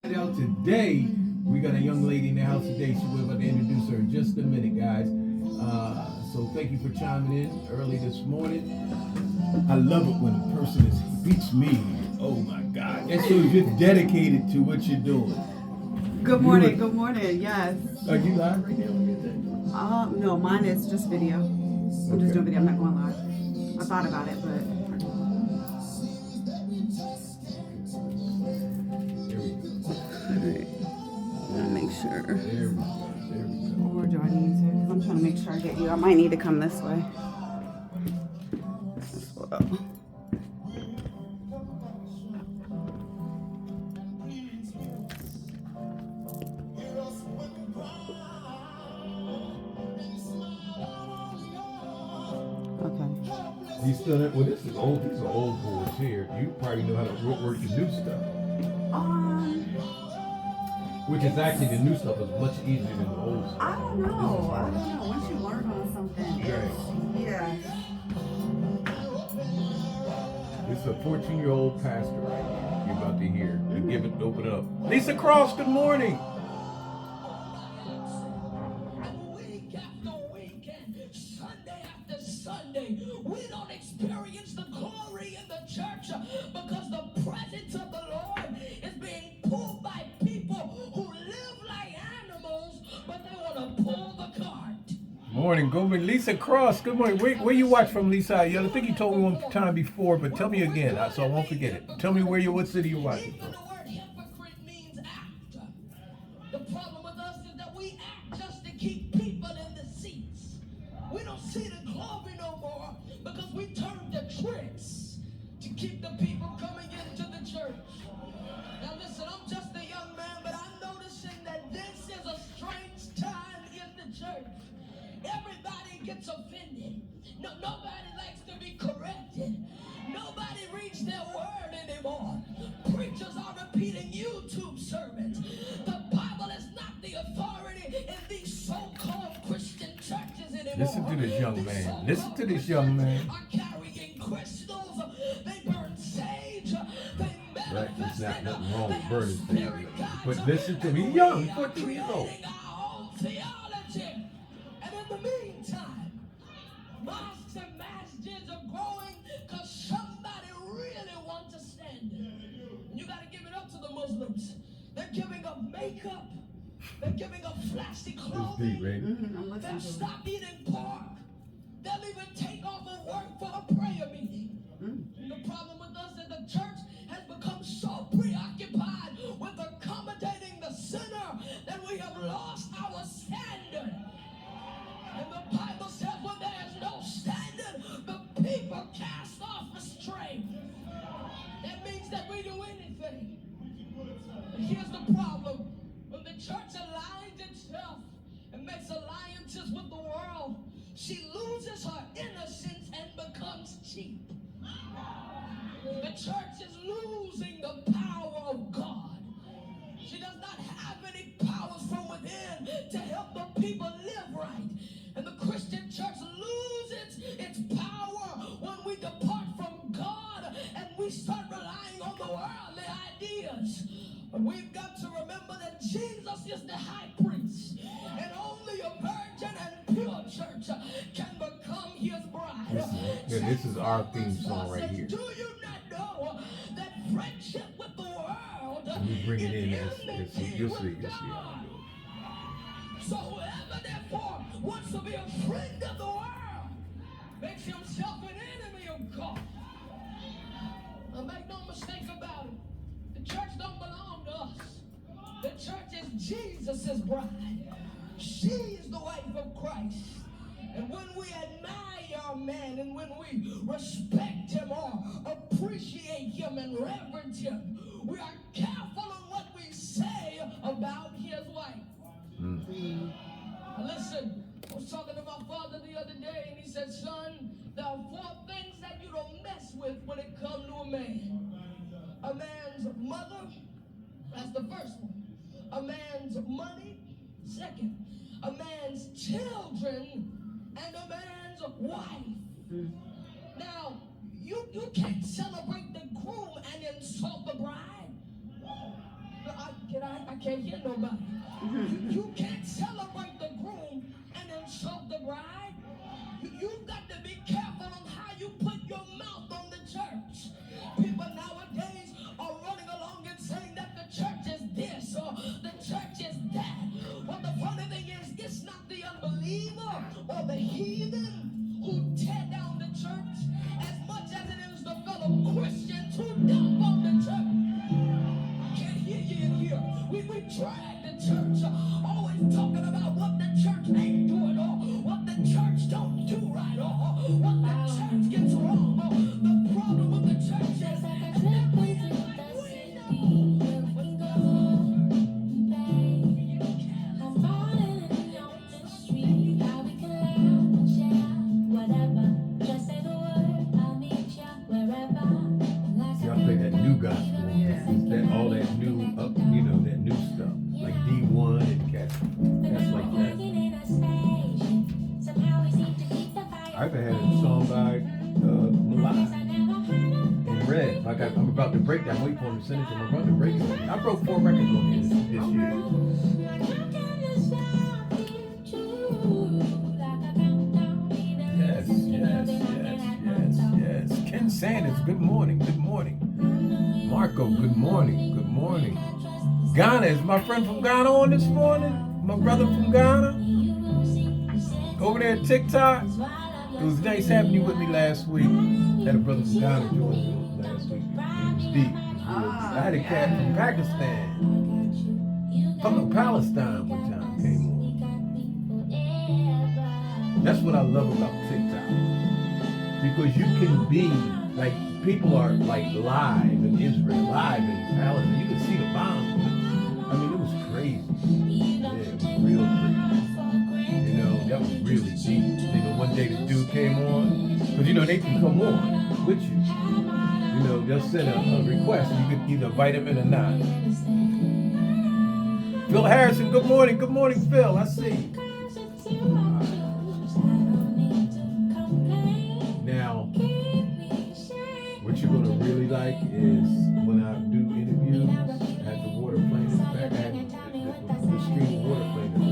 Now today, we got a young lady in the house today. We're about to introduce her in just a minute, guys. So thank you for chiming in early this morning. I love it when a person beats me. Oh my God. And so you're dedicated to what you're doing. Good morning, good morning, yes. Are you live right now? No, mine is just video. I'm just doing video, I'm not going live. I thought about it, but. Make sure. There we go. Or do I need to? Because I'm trying to make sure I get you. I might need to come this way. As well. Okay. He's still well, this is old. These are old boys here. You probably know how to work the new stuff. Which is actually the new stuff is much easier than the old stuff. I don't know. Once you learn on something, yeah. This is a 14-year-old pastor right here. You're about to hear. Open it up. Lisa Cross, good morning. Week after weekend, Sunday after Sunday, we don't experience the glory in the church because the presence of the Lord is being pulled by people who live like animals, but they want to pull the cart. Morning, go with Lisa Cross. Good morning. Where you watch from, Lisa? I think you told me one time before, but tell me again, so I won't forget it. Tell me what city you're watching from. The word hypocrite means actor. The problem with us is that we act just to keep people in the seats. We don't see the glory no more because we turn to tricks to keep the people coming into the church. Now listen, I'm just a young man, but I'm noticing that this is a strange time in the church. Everybody gets offended. Nobody likes to be corrected. Nobody reads their word anymore. Preachers are repeating YouTube sermons. The Bible is not the authority in these so-called Christian churches anymore. Listen to this young man. Listen to this young man. Are carrying crystals. They burn sage. They Right, there's manifest. nothing wrong with burning things. But listen to me, young, 14 years old. Theology. And in the meantime, mosques and masjids are growing because somebody really wants a standard. You got to give it up to the Muslims. They're giving up makeup. They're giving up flashy clothing. They'll stop eating pork. They'll even take off of work for a prayer meeting. The problem with us is the church has become so preoccupied with accommodating the sinner that we have lost our standard. And the Bible says when there is no standard, the people cast off restraint. That means that we do anything. And here's the problem. When the church aligns itself and makes alliances with the world, she loses her innocence and becomes cheap. The church is losing the power of God. She does not have any powers from within to help the people live right. And the Christian church loses its power when we depart from God and we start relying on the worldly ideas. But we've got to remember that Jesus is the high priest, and only a virgin and pure church can become his bride. This is our theme song right here. Do you not know that friendship with the world We bring it in as you'll see. So whoever therefore wants to be a friend of the world makes himself an enemy of God. Now make no mistake about it. The church don't belong to us. The church is Jesus' bride. She is the wife of Christ. And when we admire our man and when we respect him or appreciate him and reverence him, we are careful on what we say about his wife. Listen, I was talking to my father the other day and he said, son, there are 4 things that you don't mess with when it comes to a man. A man's mother, that's the first one. A man's money, second. A man's children, and a man's wife. Now, you can't celebrate the groom and insult the bride. I can't hear nobody. You can't celebrate the groom and insult the bride. You've got to be careful on how you put your mouth on the church. People nowadays are running along and saying that the church is this or the church is that. Well, the funny thing is, it's not the unbeliever or the heathen who tear down the church as much as it is the fellow Christians who dump on the church. Can't hear you in here. We drag the church, always talking about what the church ain't doing or what the church don't do right or what the church gets wrong. The problem with the church is that we Y'all play that new gospel. That all that new up, that new stuff. Like D1 and cats like that. I even had a song by Malai in red. Like I'm about to break that. I'm waiting for him to send it to my brother. Break it. I broke 4 records on his this year. Yes. Ken Sanders, good morning. Marco, good morning. Ghana, is my friend from Ghana on this morning? My brother from Ghana? Over there at TikTok? It was nice having you with me last week. Had a brother from Ghana join me last week. It was deep. I had a cat from Pakistan. From Palestine one time came on. That's what I love about TikTok. Because you can be, like, people are like live in Israel, live in Palestine. You can see the bombs. I mean, it was crazy. Yeah, it was real crazy. That was really deep. One day the dude came on, because they can come on with you. They'll send a request. You can either invite him in or not. Phil Harrison, good morning. Good morning, Phil. I see you. Now, what you're going to really like is when I do interviews, I have the water playing in the back. I have the stream of water playing in the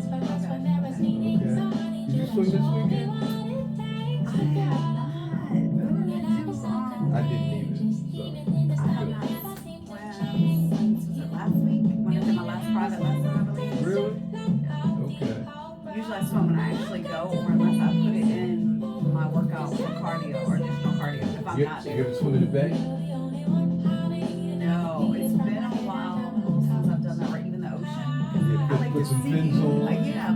back. Okay. Did you swing this weekend? I didn't either. So. Was it last week? When I did my last private lesson, I believe. Really? Okay. Usually I swim when I actually go, or unless I put it in my workout for cardio or additional cardio. If I'm not there. You ever swim in the bay? No, it's been a while since I've done that, or even the ocean. I like put to some see, fins on.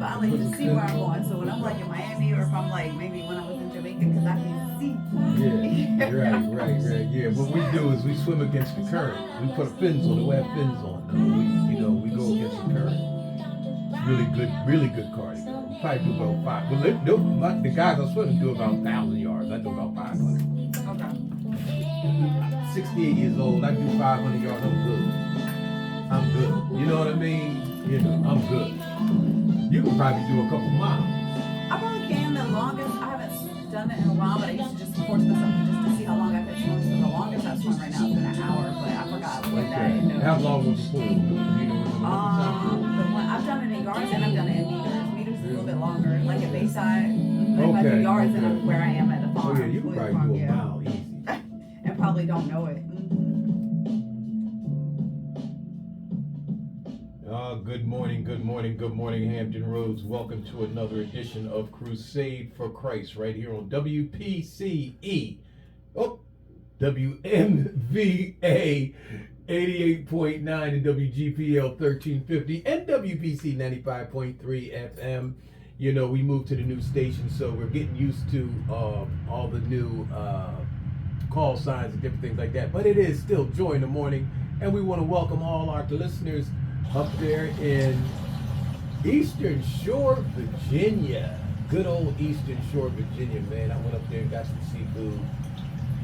but I like to see where I'm going. So when I'm like in Miami, or if I'm like maybe when I was in Jamaica, because I can see. Yeah, right. Yeah, what we do is we swim against the current. We put fins on. We have fins on. We go against the current. Really good cardio. We probably do about 5. Well, the guys I swim do about 1,000 yards. I do about 500. Okay. I'm 68 years old. I do 500 yards. I'm good. You know what I mean? I'm good. You can probably do a couple miles. I probably can. The longest, I haven't done it in a while, but I used to just force myself just to see how long I could swim. So the longest I've swum right now has been an hour, but I forgot what that ended up. How long was the pool? The one I've done it in yards and I've done it in meters. Meters is a little bit longer, like at Bayside. If I do yards, then I'm where I am at the farm. Oh yeah, you can probably do a mile easy. And probably don't know it. Good morning, Hampton Roads. Welcome to another edition of Crusade for Christ right here on WPCE. WMVA 88.9 and WGPL 1350 and WPC 95.3 FM. We moved to the new station, so we're getting used to all the new call signs and different things like that. But it is still Joy in the Morning, and we want to welcome all our listeners up there in Eastern Shore, Virginia. Good old Eastern Shore, Virginia, man. I went up there and got some seafood.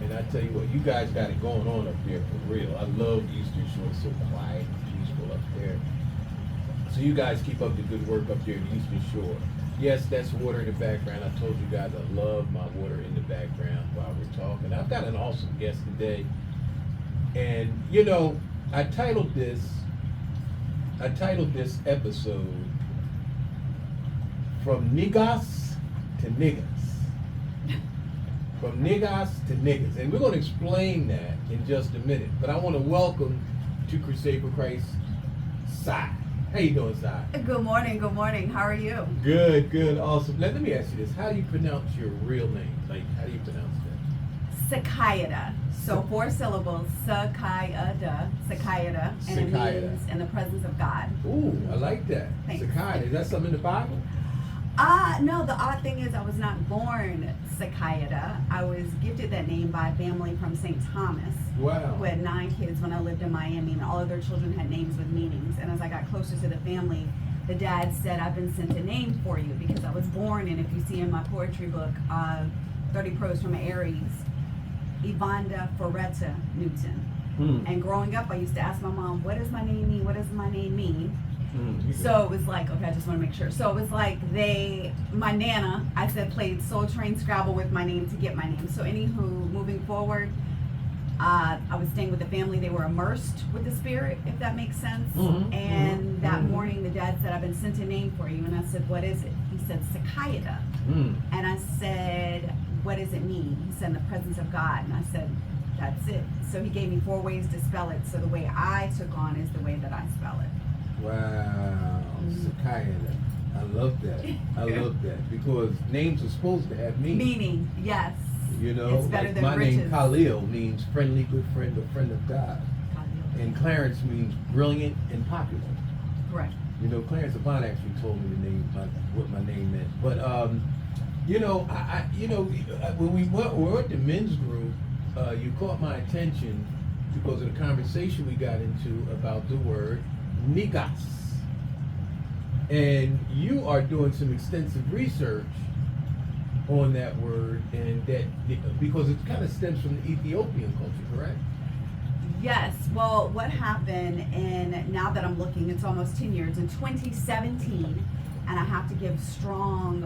And I tell you what, you guys got it going on up there for real. I love Eastern Shore. It's so quiet and peaceful up there. So you guys keep up the good work up there in Eastern Shore. Yes, that's water in the background. I told you guys I love my water in the background while we're talking. I've got an awesome guest today. And, I titled this, I titled this episode From Negus to Negus. From Negus to Negus. And we're going to explain that in just a minute. But I want to welcome to Crusade for Christ, Sai. How you doing, Sai? Good morning, good morning. How are you? Good, good, awesome. Let me ask you this. How do you pronounce your real name? Like, how do you pronounce that? Sakayada. So 4 syllables. Sakayada. Sakayada. And it Sakayada. means in the presence of God. Ooh, I like that. Thanks. Sakayada. Is that something in the Bible? No, the odd thing is I was not born Sakayada. I was gifted that name by a family from St. Thomas. Wow. Who had 9 kids when I lived in Miami, and all of their children had names with meanings. And as I got closer to the family, the dad said, I've been sent a name for you because I was born, and if you see in my poetry book, 30 Prose from Aries, Ivanda Foretta Newton. And growing up, I used to ask my mom, what does my name mean? What does my name mean? So it was like, okay, I just want to make sure. So it was like my Nana, I said, played Soul Train Scrabble with my name to get my name. So anywho, moving forward, I was staying with the family. They were immersed with the spirit, if that makes sense. And that morning, the dad said, I've been sent a name for you. And I said, what is it? He said, Sakayada. And I said, what does it mean? He said, in the presence of God. And I said, that's it. So he gave me 4 ways to spell it. So the way I took on is the way that I spell it. Wow, Sakayada. I love that. I love that because names are supposed to have meaning. Meaning, yes. You know, It's better like than my riches. name Khalil means friendly, good friend, or friend of God. And Clarence means brilliant and popular. Correct. You know, Clarence Avant actually told me what my name meant. But you know, when we were at the men's group, you caught my attention because of the conversation we got into about the word Negus. And you are doing some extensive research on that word, and that because it kind of stems from the Ethiopian culture, correct? Yes. Well, what happened, and now that I'm looking, it's almost 10 years, in 2017, and I have to give strong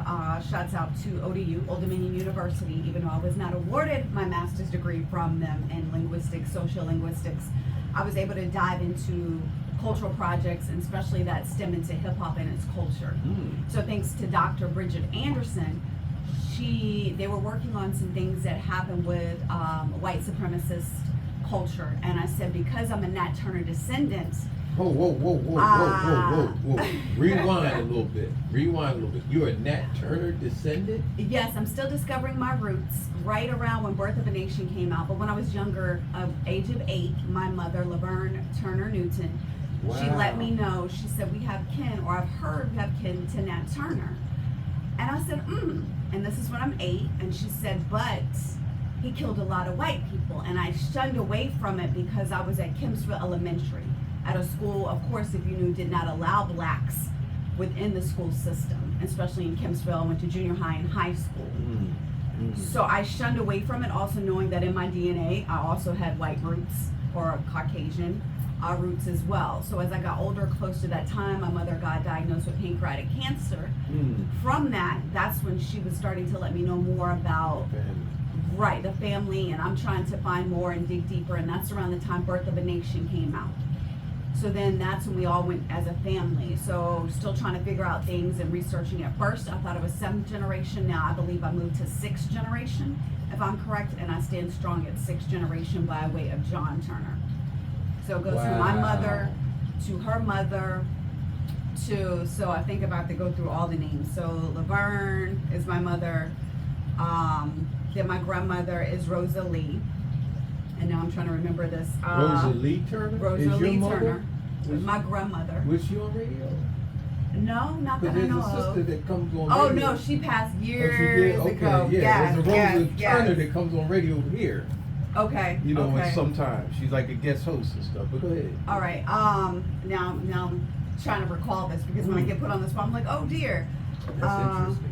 shouts out to ODU, Old Dominion University, even though I was not awarded my master's degree from them in linguistics, social linguistics. I was able to dive into cultural projects, and especially that stem into hip hop and its culture. So thanks to Dr. Bridget Anderson, they were working on some things that happened with white supremacist culture. And I said, because I'm a Nat Turner descendant. Whoa. Rewind a little bit. You're a Nat Turner descendant? Yes, I'm still discovering my roots right around when Birth of a Nation came out. But when I was younger, age of 8, my mother, Laverne Turner Newton, she let me know. She said, we have kin, or I've heard we have kin to Nat Turner. And I said, and this is when I'm 8. And she said, but he killed a lot of white people. And I shunned away from it because I was at Kempsville Elementary, at a school, of course, if you knew, did not allow blacks within the school system, especially in Kempsville. I went to junior high and high school. So I shunned away from it, also knowing that in my DNA, I also had white roots, or Caucasian roots as well. So as I got older, close to that time, my mother got diagnosed with pancreatic cancer. From that's when she was starting to let me know more about the family, and I'm trying to find more and dig deeper, and that's around the time Birth of a Nation came out. So then that's when we all went as a family. So still trying to figure out things and researching. At first I thought it was 7th generation. Now I believe I moved to 6th generation, if I'm correct, and I stand strong at 6th generation by way of John Turner. So it goes from my mother to her mother to, so I think about to go through all the names. So Laverne is my mother. Then my grandmother is Rosalie. And now I'm trying to remember this. Rosalie Turner? Rosalie Turner. Was my grandmother. Was she on radio? No, not that I know There's a sister of. that comes on Oh radio. no, she passed years Oh, she did? Okay, ago. yeah. There's a Rosalie Turner yes. that comes on radio here. Okay. You know, okay. and sometimes she's like a guest host and stuff. But go ahead. All right. Now I'm trying to recall this because when I get put on the spot, I'm like, oh dear. That's interesting.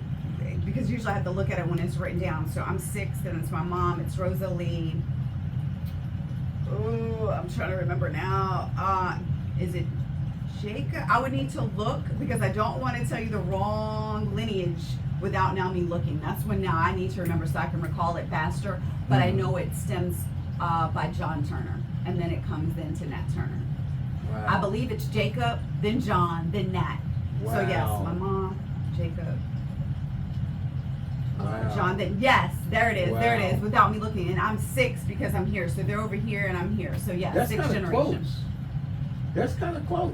Because usually I have to look at it when it's written down. So I'm 6th, and it's my mom. It's Rosalie. Oh, I'm trying to remember now. Is it Jacob? I would need to look because I don't want to tell you the wrong lineage without now me looking. That's when now I need to remember so I can recall it faster. But I know it stems by John Turner, and then it comes into Nat Turner. Wow. I believe it's Jacob, then John, then Nat. Wow. So yes, my mom, Jacob, Wow. John, then yes, there it is, there it Wow. is, without me looking. And I'm 6 because I'm here. So they're over here and I'm here. So yeah, That's 6th kind of generation. close. That's kind of close.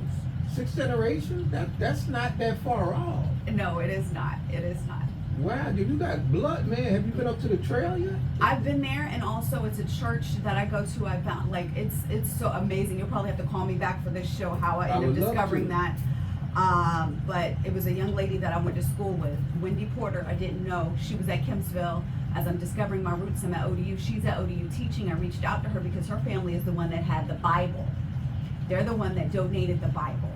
6th generation? That's not that far off. No, it is not. It is not. Wow, dude, you got blood, man. Have you been up to the trail yet? I've been there, and also it's a church that I go to. I found like it's so amazing. You'll probably have to call me back for this show how I ended up would love discovering to. that. But it was a young lady that I went to school with, Wendy Porter. I didn't know she was at Kempsville. As I'm discovering my roots, I'm at ODU. She's at ODU teaching. I reached out to her because her family is the one that had the Bible. They're the one that donated the Bible.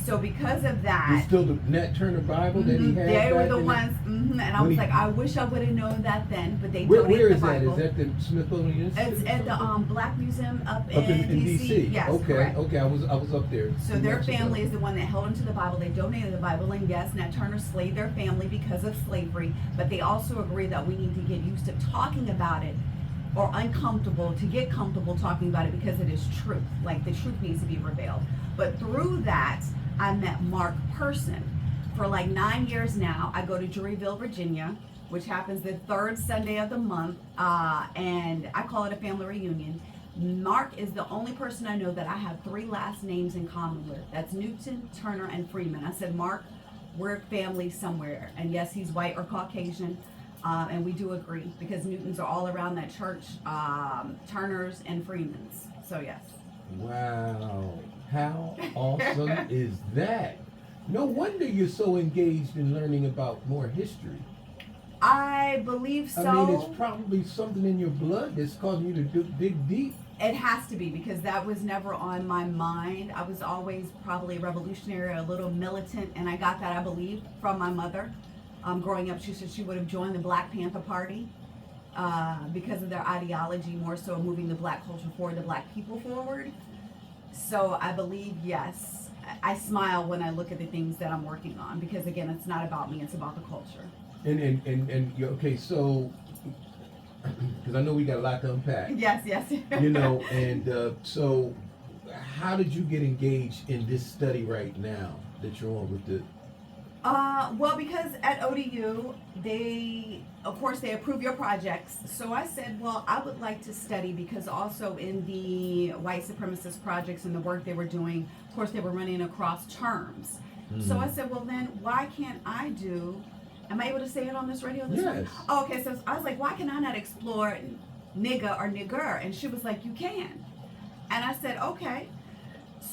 So because of that, You still the Nat Turner Bible that he had? they were back the in ones, and I when was he- like, I wish I would have known that then, but they Where donated is the that? Bible. Is that the Smithsonian Institute? It's at the Black Museum up Up in DC. DC. Yes, okay, correct. okay. I was up there. So few their months ago. family is the one that held onto the Bible. They donated the Bible, and yes, Nat Turner slaved their family because of slavery. But they also agree that we need to get used to talking about it, or uncomfortable to get comfortable talking about it because it is truth. Like the truth needs to be revealed. But through that, I met Mark Person. For like 9 years now, I go to Druryville, Virginia, which happens the 3rd Sunday of the month, and I call it a family reunion. Mark is the only person I know that I have 3 last names in common with. That's Newton, Turner, and Freeman. I said, Mark, we're family somewhere. And yes, he's white or Caucasian, and we do agree because Newtons are all around that church, Turners and Freemans. So yes. Wow. How awesome is that? No wonder you're so engaged in learning about more history. I believe so. I mean, it's probably something in your blood that's causing you to dig deep. It has to be because that was never on my mind. I was always probably revolutionary, a little militant, and I got that, I believe, from my mother. Growing up, she said she would have joined the Black Panther Party because of their ideology, more so moving the Black culture forward, the Black people forward. So I believe, yes, I smile when I look at the things that I'm working on because, again, it's not about me, it's about the culture. And okay, so, because I know we got a lot to unpack. Yes. You know, and so how did you get engaged in this study right now that you're on with the... Well, because at ODU, they approve your projects. So I said, well, I would like to study because also in the white supremacist projects and the work they were doing, of course, they were running across terms. So I said, well, then why can't I do, am I able to say it on this radio? Yes. Oh, okay, so I was like, why can I not explore nigga or nigger? And she was like, you can. And I said, okay.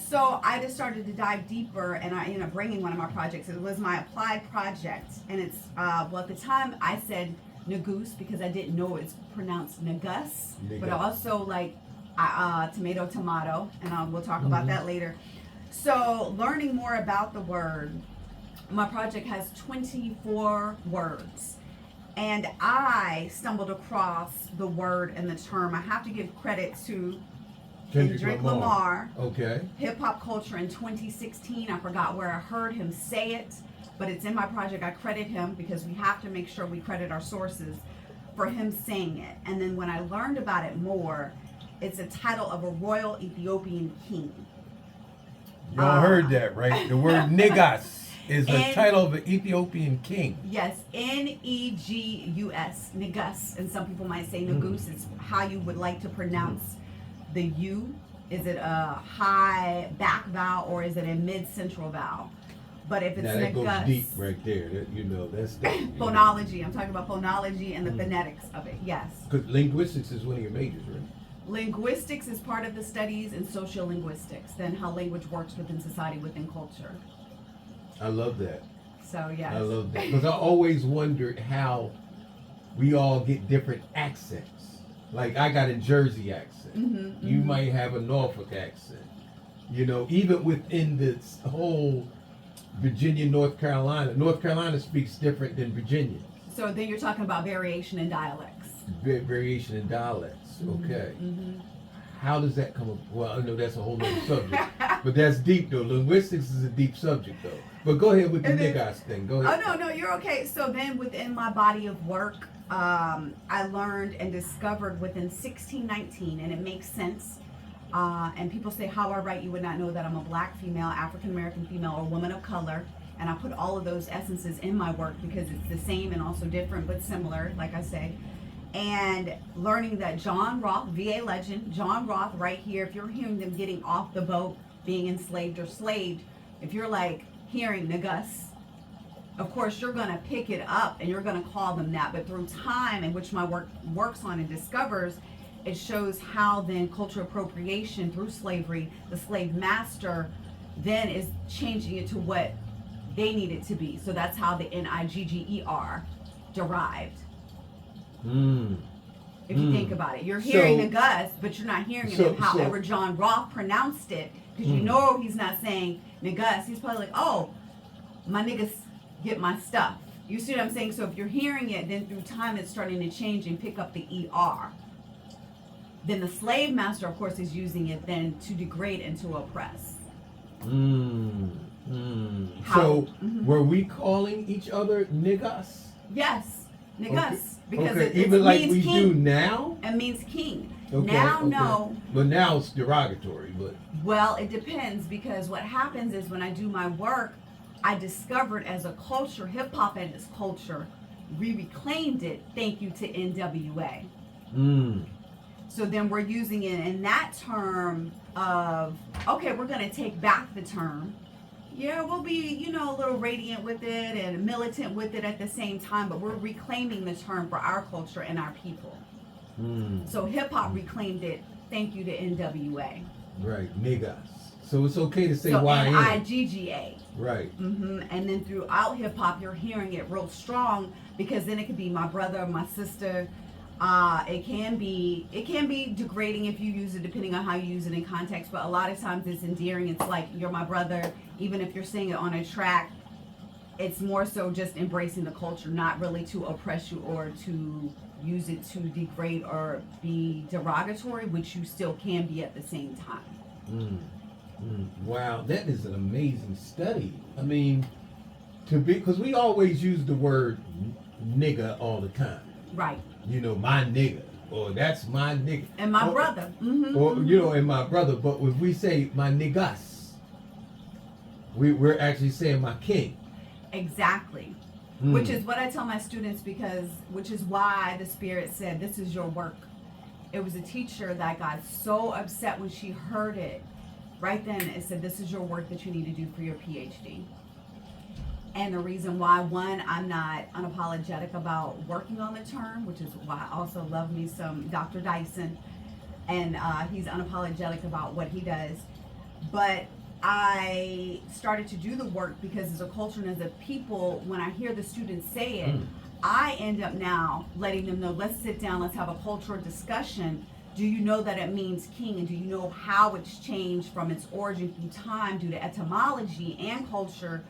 So I just started to dive deeper, and I ended up bringing one of my projects. It was my applied project, and it's well, at the time I said Negus because I didn't know it's pronounced Negus, but also like tomato, and we'll talk about that later. So learning more about the word, my project has 24 words, and I stumbled across the word and the term. I have to give credit to Kendrick Lamar. Okay. Hip hop culture in 2016. I forgot where I heard him say it, but it's in my project. I credit him because we have to make sure we credit our sources for him saying it. And then when I learned about it more, it's a title of a royal Ethiopian king. Y'all heard that, right? The word Negus is a title of an Ethiopian king. Yes, Negus, Negus, and some people might say Negus. It's how you would like to pronounce the U. Is it a high back vowel or is it a mid-central vowel? But if it's Now that Negus, goes deep right there. That, you know, that's the, phonology. I'm talking about phonology and the phonetics of it. Yes. Because linguistics is one of your majors, right? Linguistics is part of the studies in sociolinguistics, then how language works within society, within culture. I love that. So yes. I love that because I always wondered how we all get different accents. Like I got a Jersey accent. You might have a Norfolk accent. You know, even within this whole Virginia, North Carolina speaks different than Virginia. So then you're talking about variation in dialects. Variation in dialects. Okay. How does that come up? Well, I know that's a whole other subject, but that's deep though. Linguistics is a deep subject though. But go ahead with the Negus thing. Go ahead. Oh no, you're okay. So then within my body of work, I learned and discovered within 1619, and it makes sense. And people say, how I write, you would not know that I'm a black female, African American female, or woman of color. And I put all of those essences in my work because it's the same and also different but similar, like I say. And learning that John Roth, VA legend, John Roth right here, if you're hearing them getting off the boat, being enslaved or slaved, if you're like hearing Negus, of course you're going to pick it up and you're going to call them that. But through time, in which my work works on and discovers, it shows how then cultural appropriation through slavery, the slave master then is changing it to what they need it to be. So that's how the Nigger derived. If you think about it, you're hearing Negus, but you're not hearing it however John Roth pronounced it, because you know he's not saying Negus. He's probably like, oh, my niggas get my stuff. You see what I'm saying? So if you're hearing it, then through time it's starting to change and pick up the ER. Then the slave master, of course, is using it then to degrade and to oppress. So were we calling each other niggas? Yes, niggas. Because okay. it Even like means we king. do now? It means king. Okay, now, okay. no. But now it's derogatory. But well, it depends, because what happens is when I do my work, I discovered as a culture, hip hop and its culture, we reclaimed it. Thank you to NWA. So then we're using it in that term of, okay, we're going to take back the term. Yeah, we'll be, a little radiant with it and militant with it at the same time, but we're reclaiming the term for our culture and our people. So hip hop reclaimed it. Thank you to NWA. Right, niggas. So it's okay to say so YN. Nigga. Right. And then throughout hip hop, you're hearing it real strong, because then it could be my brother, my sister. It can be degrading if you use it, depending on how you use it in context, but a lot of times it's endearing. It's like, you're my brother. Even if you're saying it on a track, it's more so just embracing the culture, not really to oppress you or to use it to degrade or be derogatory, which you still can be at the same time. Wow, that is an amazing study. I mean, because we always use the word nigga all the time. Right. My nigga, or that's my nigga. And my brother. Or, and my brother. But if we say my niggas, we're actually saying my king. Exactly. Which is what I tell my students, which is why the Spirit said, this is your work. It was a teacher that got so upset when she heard it. Right then, it said, this is your work that you need to do for your PhD. And the reason why, one, I'm not unapologetic about working on the term, which is why I also love me some Dr. Dyson. And he's unapologetic about what he does. But I started to do the work because as a culture and as a people, when I hear the students say it, I end up now letting them know, let's sit down, let's have a cultural discussion. Do you know that it means king? And do you know how it's changed from its origin through time due to etymology and culture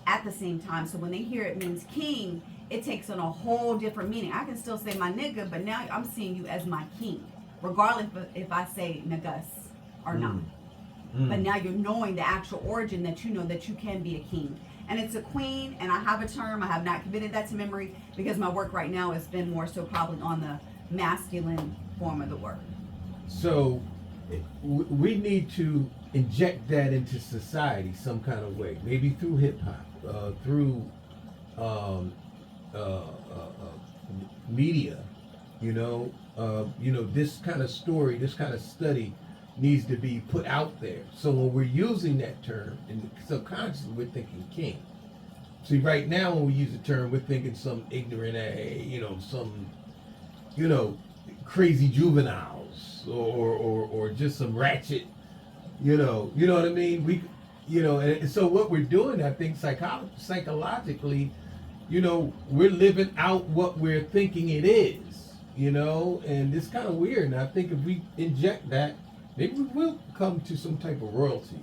at the same time? So when they hear it means king, it takes on a whole different meaning. I can still say my nigga, but now I'm seeing you as my king, regardless if I say Negus or not. But now you're knowing the actual origin, that you know that you can be a king. And it's a queen, and I have a term. I have not committed that to memory because my work right now has been more so probably on the masculine form of the word. So we need to inject that into society some kind of way, maybe through hip hop, through media. This kind of story, this kind of study needs to be put out there. So when we're using that term, and subconsciously we're thinking king. See, right now when we use the term, we're thinking some ignorant, some, crazy juveniles, or just some ratchet, you know what I mean? And so what we're doing, I think, psychologically, we're living out what we're thinking it is, and it's kind of weird. And I think if we inject that, maybe we will come to some type of royalty.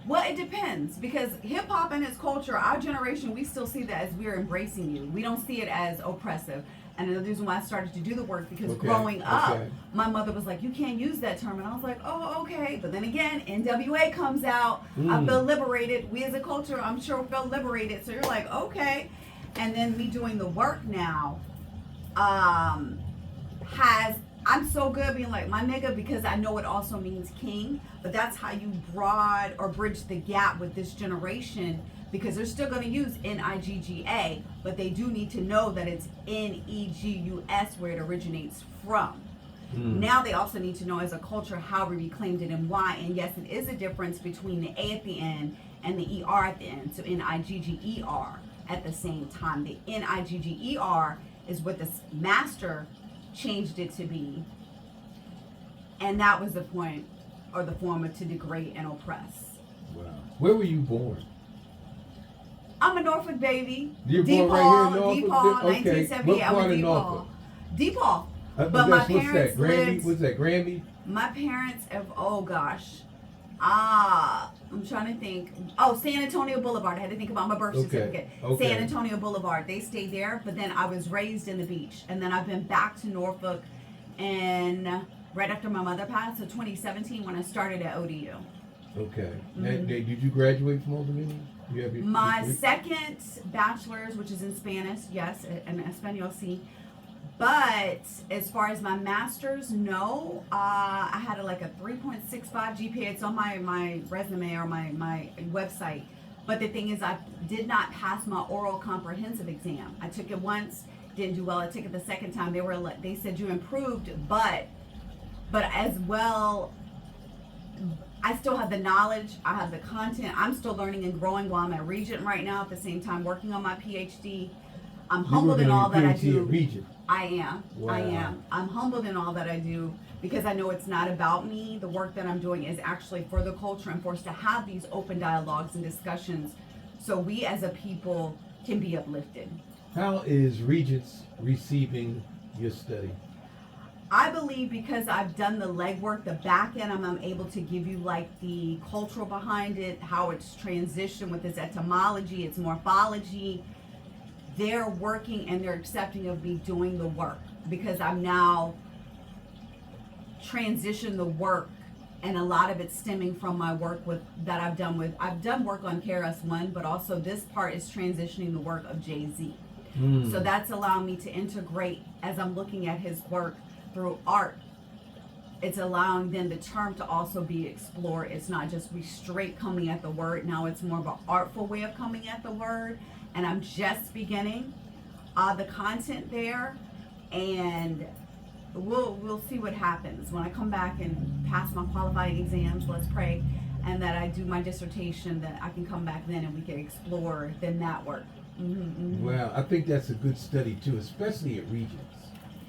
Well, it depends, because hip hop and its culture, our generation, we still see that as we're embracing you. We don't see it as oppressive. And the reason why I started to do the work, because growing up, my mother was like, you can't use that term. And I was like, oh, okay. But then again, NWA comes out. I feel liberated. We as a culture, I'm sure, feel liberated. So you're like, okay. And then me doing the work now has I'm so good being like my nigga because I know it also means king, but that's how you broad or bridge the gap with this generation because they're still going to use Nigga, but they do need to know that it's Negus where it originates from. Now they also need to know as a culture how we reclaimed it and why. And yes, it is a difference between the A at the end and the ER at the end. So Nigger at the same time. The Nigger is what the master changed it to be. And that was the point or the form of to degrade and oppress. Wow. Where were you born? I'm a Norfolk baby. You're born right here in Norfolk? DePaul, Okay. 1978. What I'm part a of DePaul. Norfolk? DePaul. But What's my that? parents Granby? lived. What's that? Granby? My parents have, oh gosh. I'm trying to think. Oh, San Antonio Boulevard. I had to think about my birth certificate. Okay. San Antonio Boulevard. They stayed there, but then I was raised in the beach. And then I've been back to Norfolk and right after my mother passed, so 2017 when I started at ODU. Okay. Now, did you graduate from Old Dominion? You have your, My second bachelor's, which is in Spanish, yes, in Espanol, sí. But as far as my master's, no. I had like a 3.65 GPA. It's on my resume or my website. But the thing is, I did not pass my oral comprehensive exam. I took it once, didn't do well. I took it the second time. They said you improved, but as well, I still have the knowledge. I have the content. I'm still learning and growing while I'm at Regent right now. At the same time, working on my PhD. I'm humbled in all that I do. Regent. I am. Wow. I am. I'm humbled in all that I do because I know it's not about me. The work that I'm doing is actually for the culture and for us to have these open dialogues and discussions so we as a people can be uplifted. How is Regents receiving your study? I believe because I've done the legwork, the back end, I'm able to give you like the cultural behind it, how it's transitioned with its etymology, its morphology. They're working and they're accepting of me doing the work because I'm now transitioned the work and a lot of it's stemming from my work I've done work on KRS-One, but also this part is transitioning the work of Jay-Z. So that's allowing me to integrate as I'm looking at his work through art. It's allowing then the term to also be explored. It's not just we straight coming at the word. Now it's more of an artful way of coming at the word. And I'm just beginning the content there, and we'll see what happens when I come back and pass my qualifying exams. Let's pray, and that I do my dissertation. That I can come back then and we can explore then that work. Well, I think that's a good study too, especially at Regents.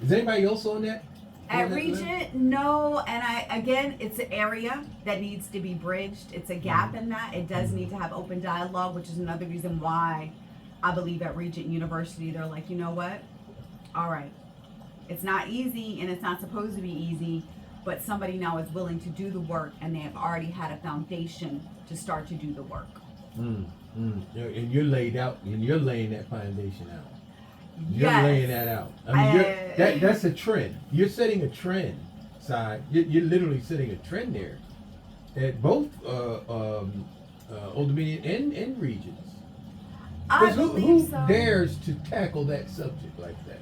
Is anybody else on that? At Regent, no, and it's an area that needs to be bridged. It's a gap in that. It does need to have open dialogue, which is another reason why I believe at Regent University, they're like, you know what? All right. It's not easy and it's not supposed to be easy, but somebody now is willing to do the work and they have already had a foundation to start to do the work. And you're laid out, and you're laying that foundation out. You're Yes. laying that out. I mean, that's a trend. You're setting a trend, Si. You're literally setting a trend there at both Old Dominion and Regents. I Who believe so. dares to tackle that subject like that?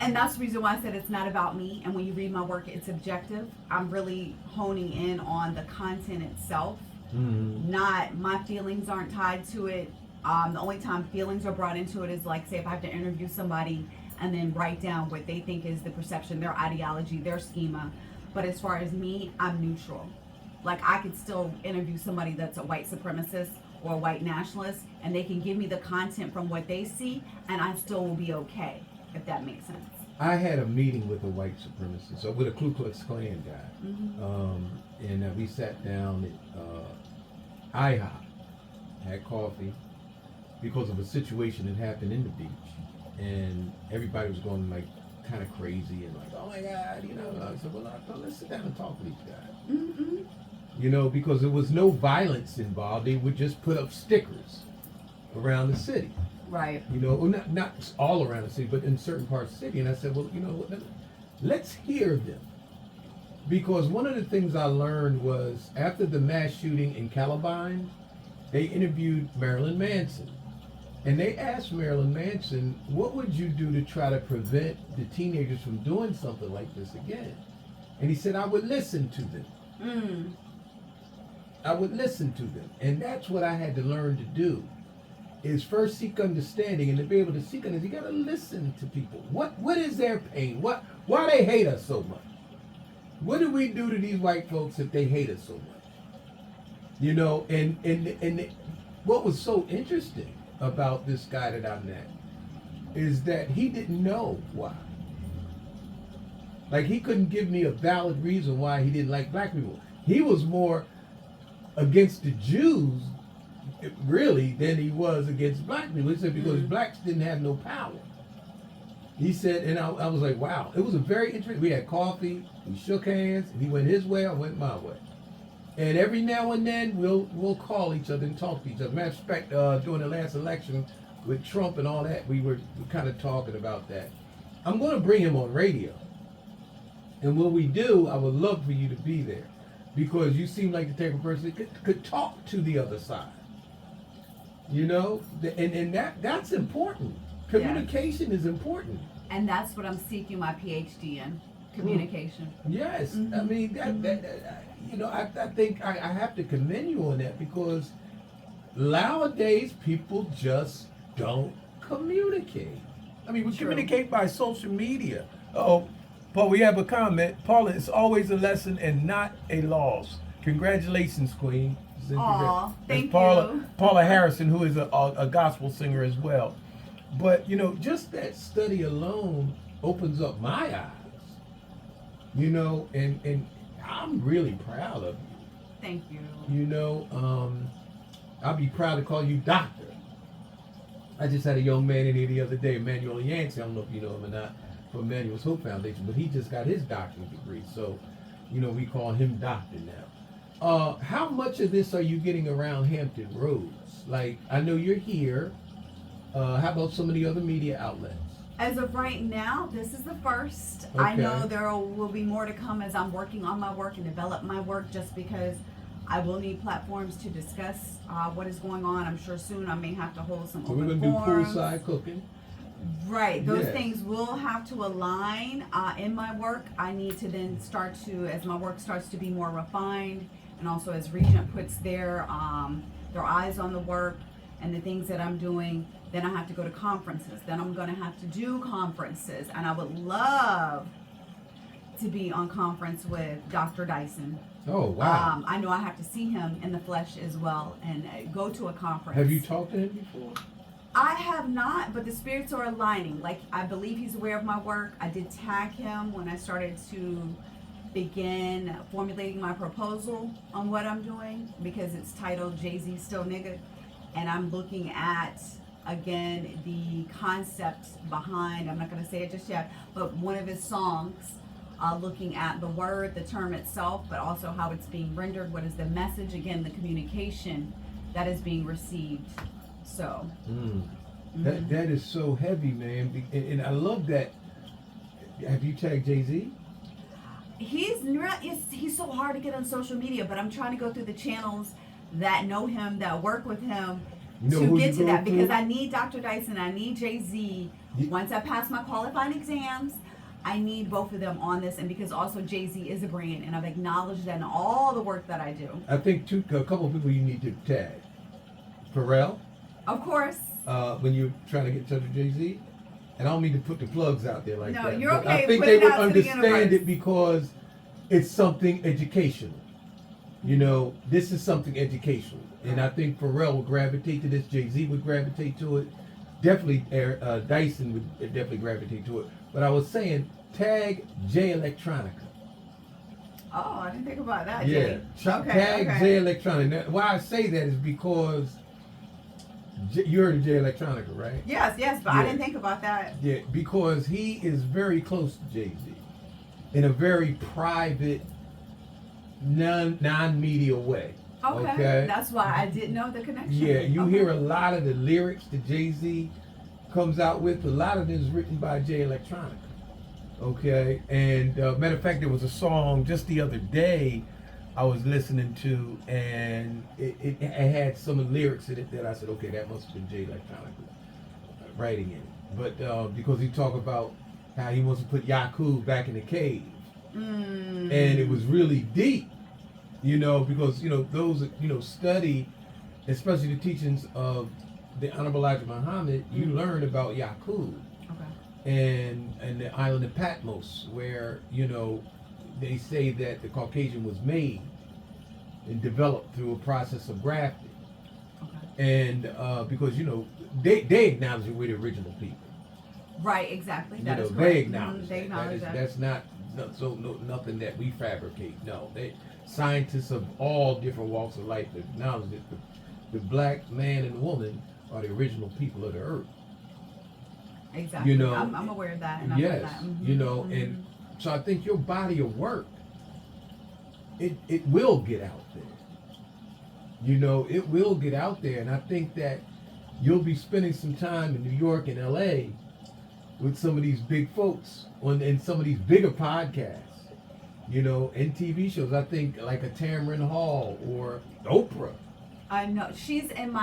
And that's the reason why I said it's not about me. And when you read my work, it's objective. I'm really honing in on the content itself. Not my feelings aren't tied to it. The only time feelings are brought into it is like, say, if I have to interview somebody and then write down what they think is the perception, their ideology, their schema. But as far as me, I'm neutral. Like I could still interview somebody that's a white supremacist or a white nationalist, and they can give me the content from what they see, and I still will be okay, if that makes sense. I had a meeting with a white supremacist, so with a Ku Klux Klan guy, and we sat down at IHOP, had coffee, because of a situation that happened in the beach, and everybody was going like kind of crazy and like, oh my God, you know. I said, well, let's sit down and talk to these guys. You know, because there was no violence involved. They would just put up stickers around the city. Right. You know, well, not all around the city, but in certain parts of the city. And I said, well, you know, let's hear them. Because one of the things I learned was after the mass shooting in Columbine, they interviewed Marilyn Manson. And they asked Marilyn Manson, what would you do to try to prevent the teenagers from doing something like this again? And he said, I would listen to them. I would listen to them. And that's what I had to learn to do, is first seek understanding. And to be able to seek understanding, you got to listen to people. What is their pain? Why they hate us so much? What do we do to these white folks if they hate us so much? You know, and what was so interesting about this guy that I met is that he didn't know why. Like, he couldn't give me a valid reason why he didn't like black people. He was more against the Jews, really, than he was against black people. He said because blacks didn't have no power. He said, and I was like, wow. It was a very interesting. We had coffee, we shook hands, and he went his way, I went my way. And every now and then we'll call each other and talk to each other. Matter of fact, during the last election with Trump and all that, we were kind of talking about that. I'm going to bring him on radio. And when we do, I would love for you to be there, because you seem like the type of person that could talk to the other side. You know, and that's important. Communication is important. And that's what I'm seeking my PhD in, communication. Yes, I mean that you know, I think I have to commend you on that, because nowadays people just don't communicate. I mean, we communicate by social media. Oh, Paul, we have a comment. Paula, it's always a lesson and not a loss. Congratulations, Queen. Aw, thank you. Paula Harrison, who is a gospel singer as well. But, you know, just that study alone opens up my eyes. You know, and I'm really proud of you. Thank you. You know, I'll be proud to call you doctor. I just had a young man in here the other day, Emmanuel Yancey. I don't know if you know him or not, from Emmanuel's Hope Foundation, but he just got his doctorate degree. So, you know, we call him doctor now. How much of this are you getting around Hampton Roads? Like, I know you're here. How about some of the other media outlets? As of right now, this is the first. Okay. I know there will be more to come as I'm working on my work and develop my work, just because I will need platforms to discuss what is going on. I'm sure soon I may have to hold some So open we're going to do forums. poolside cooking. Right, those Yes. things will have to align in my work. I need to then start to, as my work starts to be more refined, and also as Regent puts their eyes on the work and the things that I'm doing, then I have to go to conferences. Then I'm going to have to do conferences, and I would love to be on conference with Dr. Dyson. Oh, wow. I know I have to see him in the flesh as well and go to a conference. Have you talked to him before? I have not, but the spirits are aligning. Like, I believe he's aware of my work. I did tag him when I started to begin formulating my proposal on what I'm doing, because it's titled Jay-Z Still Nigga. And I'm looking at, again, the concept behind, I'm not going to say it just yet, but one of his songs, looking at the word, the term itself, but also how it's being rendered. What is the message? Again, the communication that is being received. So that is so heavy, man, and I love that. Have you tagged Jay-Z? He's so hard to get on social media, but I'm trying to go through the channels that know him, that work with him, to get to that, because I need Dr. Dyson, I need Jay-Z. Once I pass my qualifying exams, I need both of them on this, and because also Jay-Z is a brand, and I've acknowledged that in all the work that I do. I think a couple of people you need to tag. Pharrell. Of course. When you're trying to get in touch with Jay-Z. And I don't mean to put the plugs out there like that. No, you're okay. I think Put they it would out to the understand universe. it, because it's something educational. You know, this is something educational. And I think Pharrell would gravitate to this. Jay-Z would gravitate to it. Definitely Dyson would definitely gravitate to it. But I was saying, tag Jay Electronica. Oh, I didn't think about that, Yeah, Jay. tag Jay Electronica. Now, why I say that is because you heard of Jay Electronica, right? Yes, but I didn't think about that. Yeah, because he is very close to Jay-Z in a very private, non-media way. Okay, that's why I didn't know the connection. Yeah, you hear a lot of the lyrics that Jay-Z comes out with. A lot of it is written by Jay Electronica. Okay, and matter of fact, there was a song just the other day I was listening to, and it had some of the lyrics in it that I said, okay, that must have been Jay Electronica. writing in it, but because he talked about how he wants to put Yakub back in the cave, and it was really deep, because those that study, especially the teachings of the Honorable Elijah Muhammad, you learn about Yakub and the island of Patmos, where they say that the Caucasian was made and developed through a process of grafting. And because they acknowledge we're the original people. Right, exactly. That is they correct. acknowledge They acknowledge that. That's not nothing that we fabricate. No, scientists of all different walks of life acknowledge that the black man and woman are the original people of the earth. Exactly. I'm aware of that. And yes, that. Mm-hmm. And so I think your body of work, it will get out there. It will get out there, and I think that you'll be spending some time in New York and LA with some of these big folks and some of these bigger podcasts, and TV shows. I think like a Tamron Hall or Oprah. I know she's in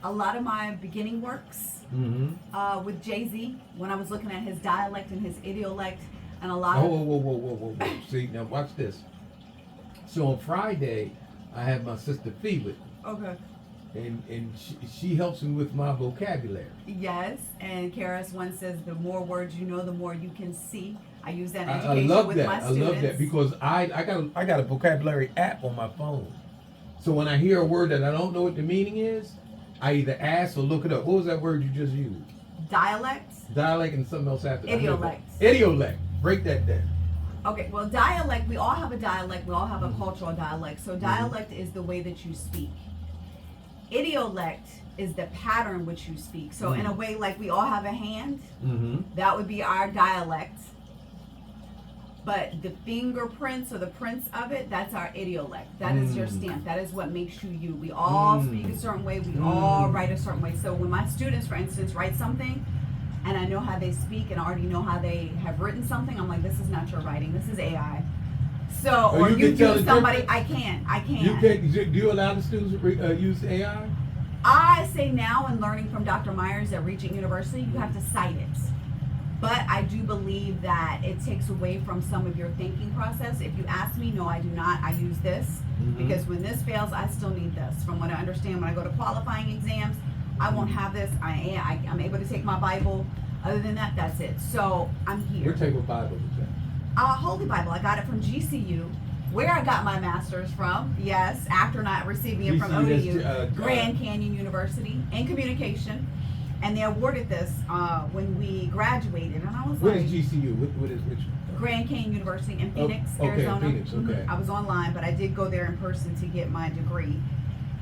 a lot of my beginning works with Jay-Z when I was looking at his dialect and his idiolect and a lot of. Whoa. See, now watch this. So on Friday, I have my sister Fee with me. Okay. And she helps me with my vocabulary. Yes, and Karis one says the more words you know, the more you can see. I use that in I education love with that. my students. I love that because I got a vocabulary app on my phone. So when I hear a word that I don't know what the meaning is, I either ask or look it up. What was that word you just used? Dialects. Dialect and something else after that. Idiolect. Idiolect. Break that down. Okay, well, dialect, we all have a dialect. We all have a cultural dialect. So dialect is the way that you speak. Idiolect is the pattern which you speak. So in a way, like we all have a hand, that would be our dialect. But the fingerprints or the prints of it, that's our idiolect. That is your stamp. That is what makes you you. We all speak a certain way. We all write a certain way. So when my students, for instance, write something, and I know how they speak and already know how they have written something, I'm like, this is not your writing. This is AI. So, or you use somebody, I can. Do you allow the students to use AI? I say now in learning from Dr. Myers at Regent University, you have to cite it. But I do believe that it takes away from some of your thinking process. If you ask me, no, I do not. I use this because when this fails, I still need this. From what I understand, when I go to qualifying exams, I won't have this. I'm able to take my Bible. Other than that, that's it. So I'm here. What type of Bible is that? Holy Bible. I got it from GCU, where I got my master's from. Yes, after not receiving it from ODU, Grand Canyon University in communication. And they awarded this when we graduated, and I was what like, is GCU? What is which? Grand Canyon University in Phoenix, Arizona. Phoenix, okay. I was online, but I did go there in person to get my degree.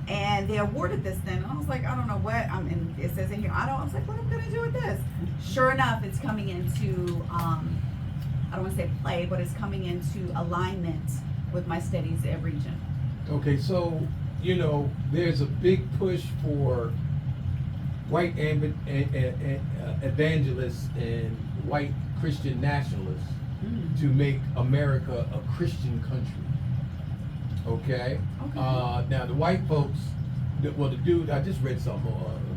And they awarded this thing, and I was like, I don't know what. It says in here, I was like, what am I gonna do with this? Sure enough, it's coming into, I don't want to say play, but it's coming into alignment with my studies at Regent. Okay, so there's a big push for white evangelists and white Christian nationalists to make America a Christian country. Okay. Now the white folks, the dude, I just read something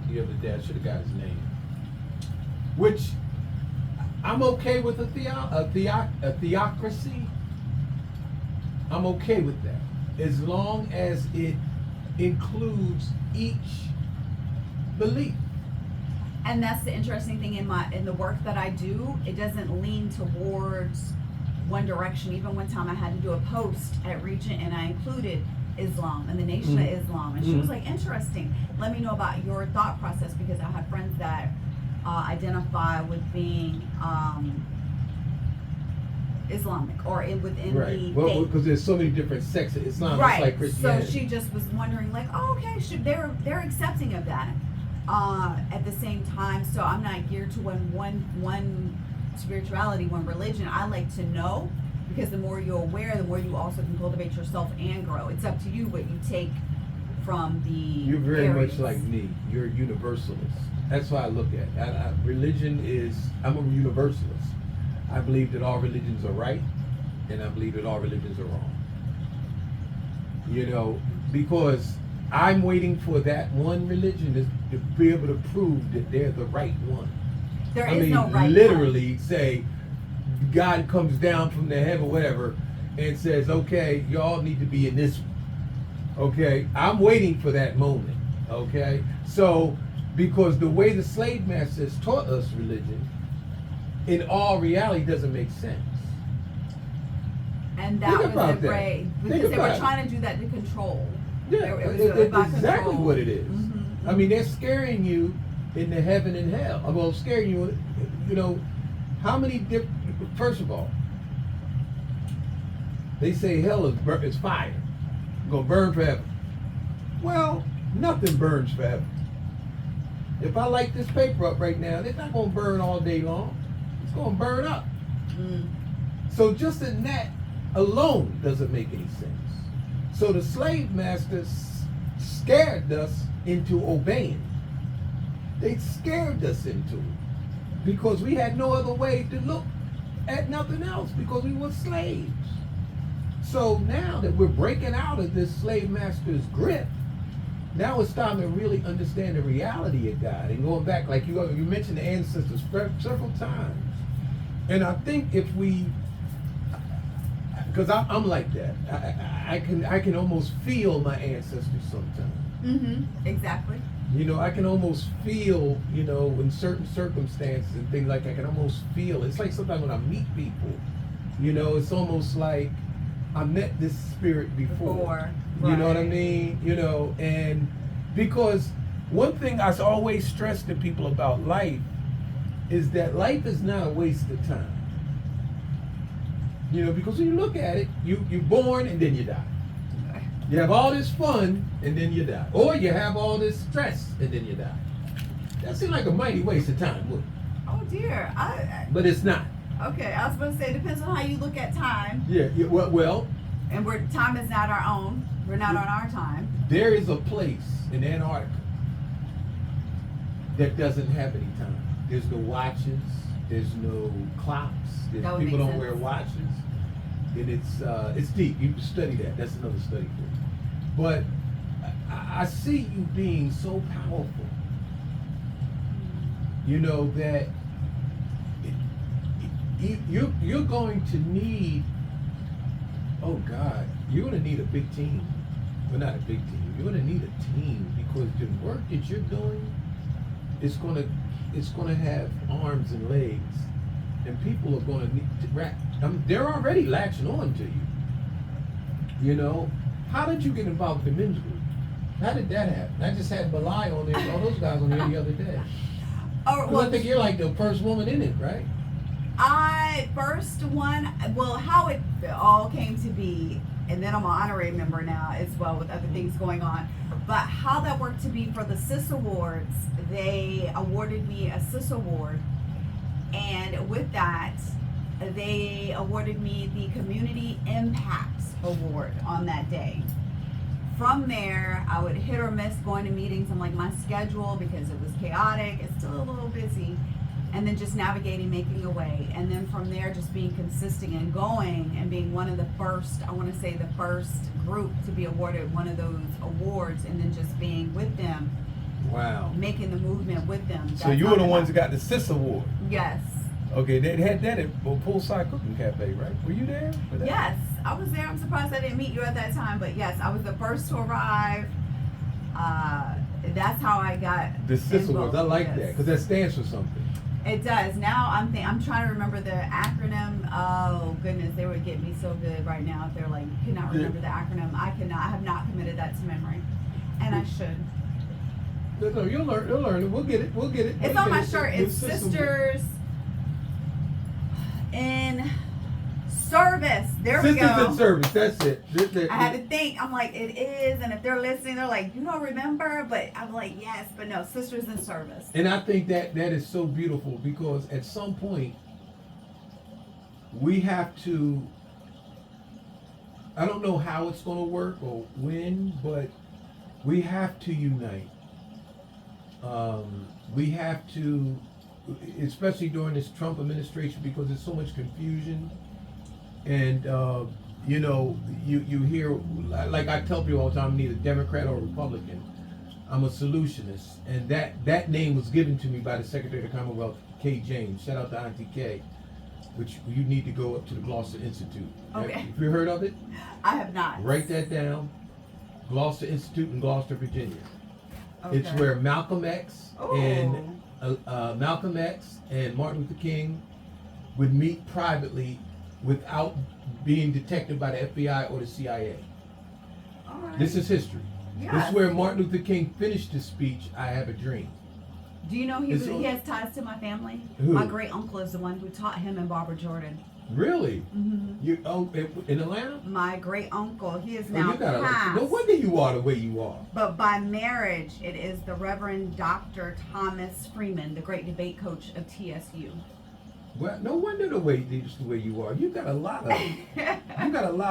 the other day. I should have got his name. Which I'm okay with a theocracy. I'm okay with that as long as it includes each belief. And that's the interesting thing in the work that I do. It doesn't lean towards one direction. Even one time I had to do a post at Regent and I included Islam and the Nation of Islam, and she was like, interesting, let me know about your thought process, because I have friends that identify with being Islamic or within the faith. Well, because there's so many different sects of Islam, right. It's like Christianity. So she just was wondering, like, oh, okay, they're accepting of that. At the same time, so I'm not geared to one spirituality, one religion. I like to know, because the more you're aware, the more you also can cultivate yourself and grow. It's up to you what you take from the You're very areas. much like me. You're a universalist. That's what I look at. Religion is, I'm a universalist. I believe that all religions are right, and I believe that all religions are wrong. Because I'm waiting for that one religion to be able to prove that they're the right one. There is no right one. Literally say God comes down from the heaven, whatever, and says, okay, y'all need to be in this one. Okay, I'm waiting for that moment. Okay, so because the way the slave masters taught us religion, in all reality, doesn't make sense. And that was the way, because they were trying to do that to control. Yeah, it's exactly what it is. Mm-hmm. I mean, they're scaring you into heaven and hell. Well, scaring you, how many first of all, they say hell is fire. It's going to burn forever. Well, nothing burns forever. If I light this paper up right now, it's not going to burn all day long. It's going to burn up. Mm. So just in that alone doesn't make any sense. So the slave masters scared us into obeying. They scared us into it because we had no other way to look at nothing else because we were slaves. So now that we're breaking out of this slave master's grip, now it's time to really understand the reality of God and going back, like you mentioned the ancestors several times. And I think if we, because I'm like that, I can almost feel my ancestors sometimes. Mm-hmm. Exactly. I can almost feel, in certain circumstances and things like that, I can almost feel. It's like sometimes when I meet people, it's almost like I met this spirit before. You know what I mean? And because one thing I always stress to people about life is that life is not a waste of time. Because when you look at it, you're born and then you die. You have all this fun and then you die. Or you have all this stress and then you die. That seems like a mighty waste of time, wouldn't it? Oh dear. But it's not. Okay, I was going to say, it depends on how you look at time. Yeah, well. And time is not our own. We're not on our time. There is a place in Antarctica that doesn't have any time. There's no watches. There's no clocks. People don't wear watches. And it's deep. You can study that. That's another study for you. But I see you being so powerful. That you're going to need. Oh God, you're going to need a big team. Well, not a big team. You're going to need a team because the work that you're doing, it's going to have arms and legs, and people are going to need to they're already latching on to you. How did you get involved with the men's group? How did that happen? I just had Malai on there, all those guys on there the other day. I think you're like the first woman in it, right? How it all came to be, and then I'm an honorary member now as well with other things going on. But how that worked to be for the SIS Awards, they awarded me a SIS Award, and with that, they awarded me the Community Impact Award on that day. From there, I would hit or miss going to meetings on my schedule because it was chaotic. It's still a little busy. And then just navigating, making a way. And then from there, just being consistent and going and being one of the first, I want to say the first group to be awarded one of those awards, and then just being with them. Wow. Making the movement with them. So you were the ones that got the SIS Award? Yes. Okay, they had that at Poolside Cooking Cafe, right? Were you there for that? Yes, I was there. I'm surprised I didn't meet you at that time, but yes, I was the first to arrive. That's how I got the SIS Awards. I like that because that stands for something. It does. Now I'm trying to remember the acronym. Oh goodness, they would get me so good right now if they're like, cannot remember the acronym. I cannot. I have not committed that to memory, and I should. No, you'll learn it. We'll get it. It's on my shirt. It's Sisters in Service. There we go. Sisters in Service. That's it. I had to think. I'm like, it is. And if they're listening, they're like, you don't remember? But I'm like, yes, but no, Sisters in Service. And I think that is so beautiful because at some point we have to, I don't know how it's going to work or when, but we have to unite. We have to, especially during this Trump administration, because there's so much confusion. And you know, you hear, like I tell people all the time, I'm neither Democrat or Republican. I'm a solutionist, and that name was given to me by the Secretary of the Commonwealth, Kay James. Shout out to Auntie Kay, which you need to go up to the Gloucester Institute. Okay. Have you heard of it? I have not. Write that down. Gloucester Institute in Gloucester, Virginia. Okay. It's where Malcolm X Oh. and Martin Luther King would meet privately without being detected by the FBI or the CIA. All right. This is history. Yes. This is where Martin Luther King finished his speech, "I Have a Dream." Do you know he It's has ties to my family? Who? My great uncle is the one who taught him and Barbara Jordan. Really? Mm-hmm. You in Atlanta? My great uncle, he is Oh, now you got passed. no wonder you are the way you are. But by marriage, it is the Reverend Dr. Thomas Freeman, the great debate coach of TSU. Well, no wonder the way you are. You got a lot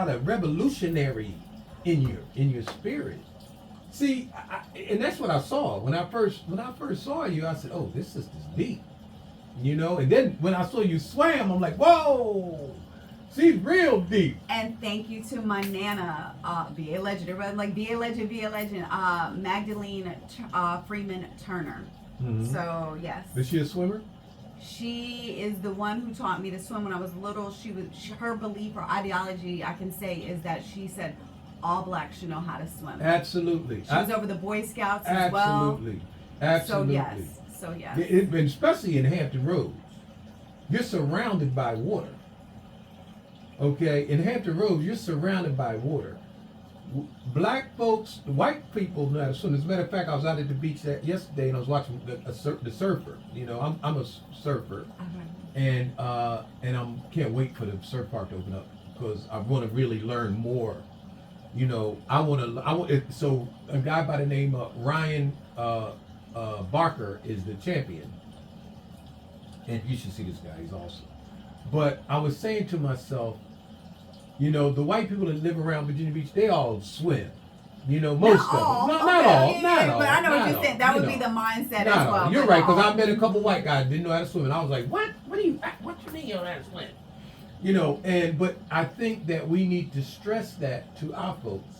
of revolutionary in your spirit. See, and that's what I saw when I first saw you. I said, "Oh, this sister's deep," you know. And then when I saw you swam, I'm like, "Whoa, she's real deep." And thank you to my nana, B.A. Legend, like B.A. Legend, Magdalene Freeman Turner. Mm-hmm. So yes. Is she a swimmer? She is the one who taught me to swim when I was little. Her belief or ideology, I can say, is that she said all blacks should know how to swim. Absolutely. She was over the Boy Scouts as well. Absolutely. So yes. Especially in Hampton Roads, you're surrounded by water. Okay, in Hampton Roads, you're surrounded by water. Black folks, white people know how to swim. As a matter of fact, I was out at the beach yesterday and I was watching the surfer. You know, I'm a surfer, and I can't wait for the surf park to open up because I want to really learn more. You know, so a guy by the name of Ryan Barker is the champion, and you should see this guy. He's awesome. But I was saying to myself, you know, the white people that live around Virginia Beach, they all swim. You know, most of them. Not all. But I know what you're saying. That would be the mindset as well. You're right, because I met a couple white guys that didn't know how to swim, and I was like, what? What you mean you don't know how to swim? You know, but I think that we need to stress that to our folks,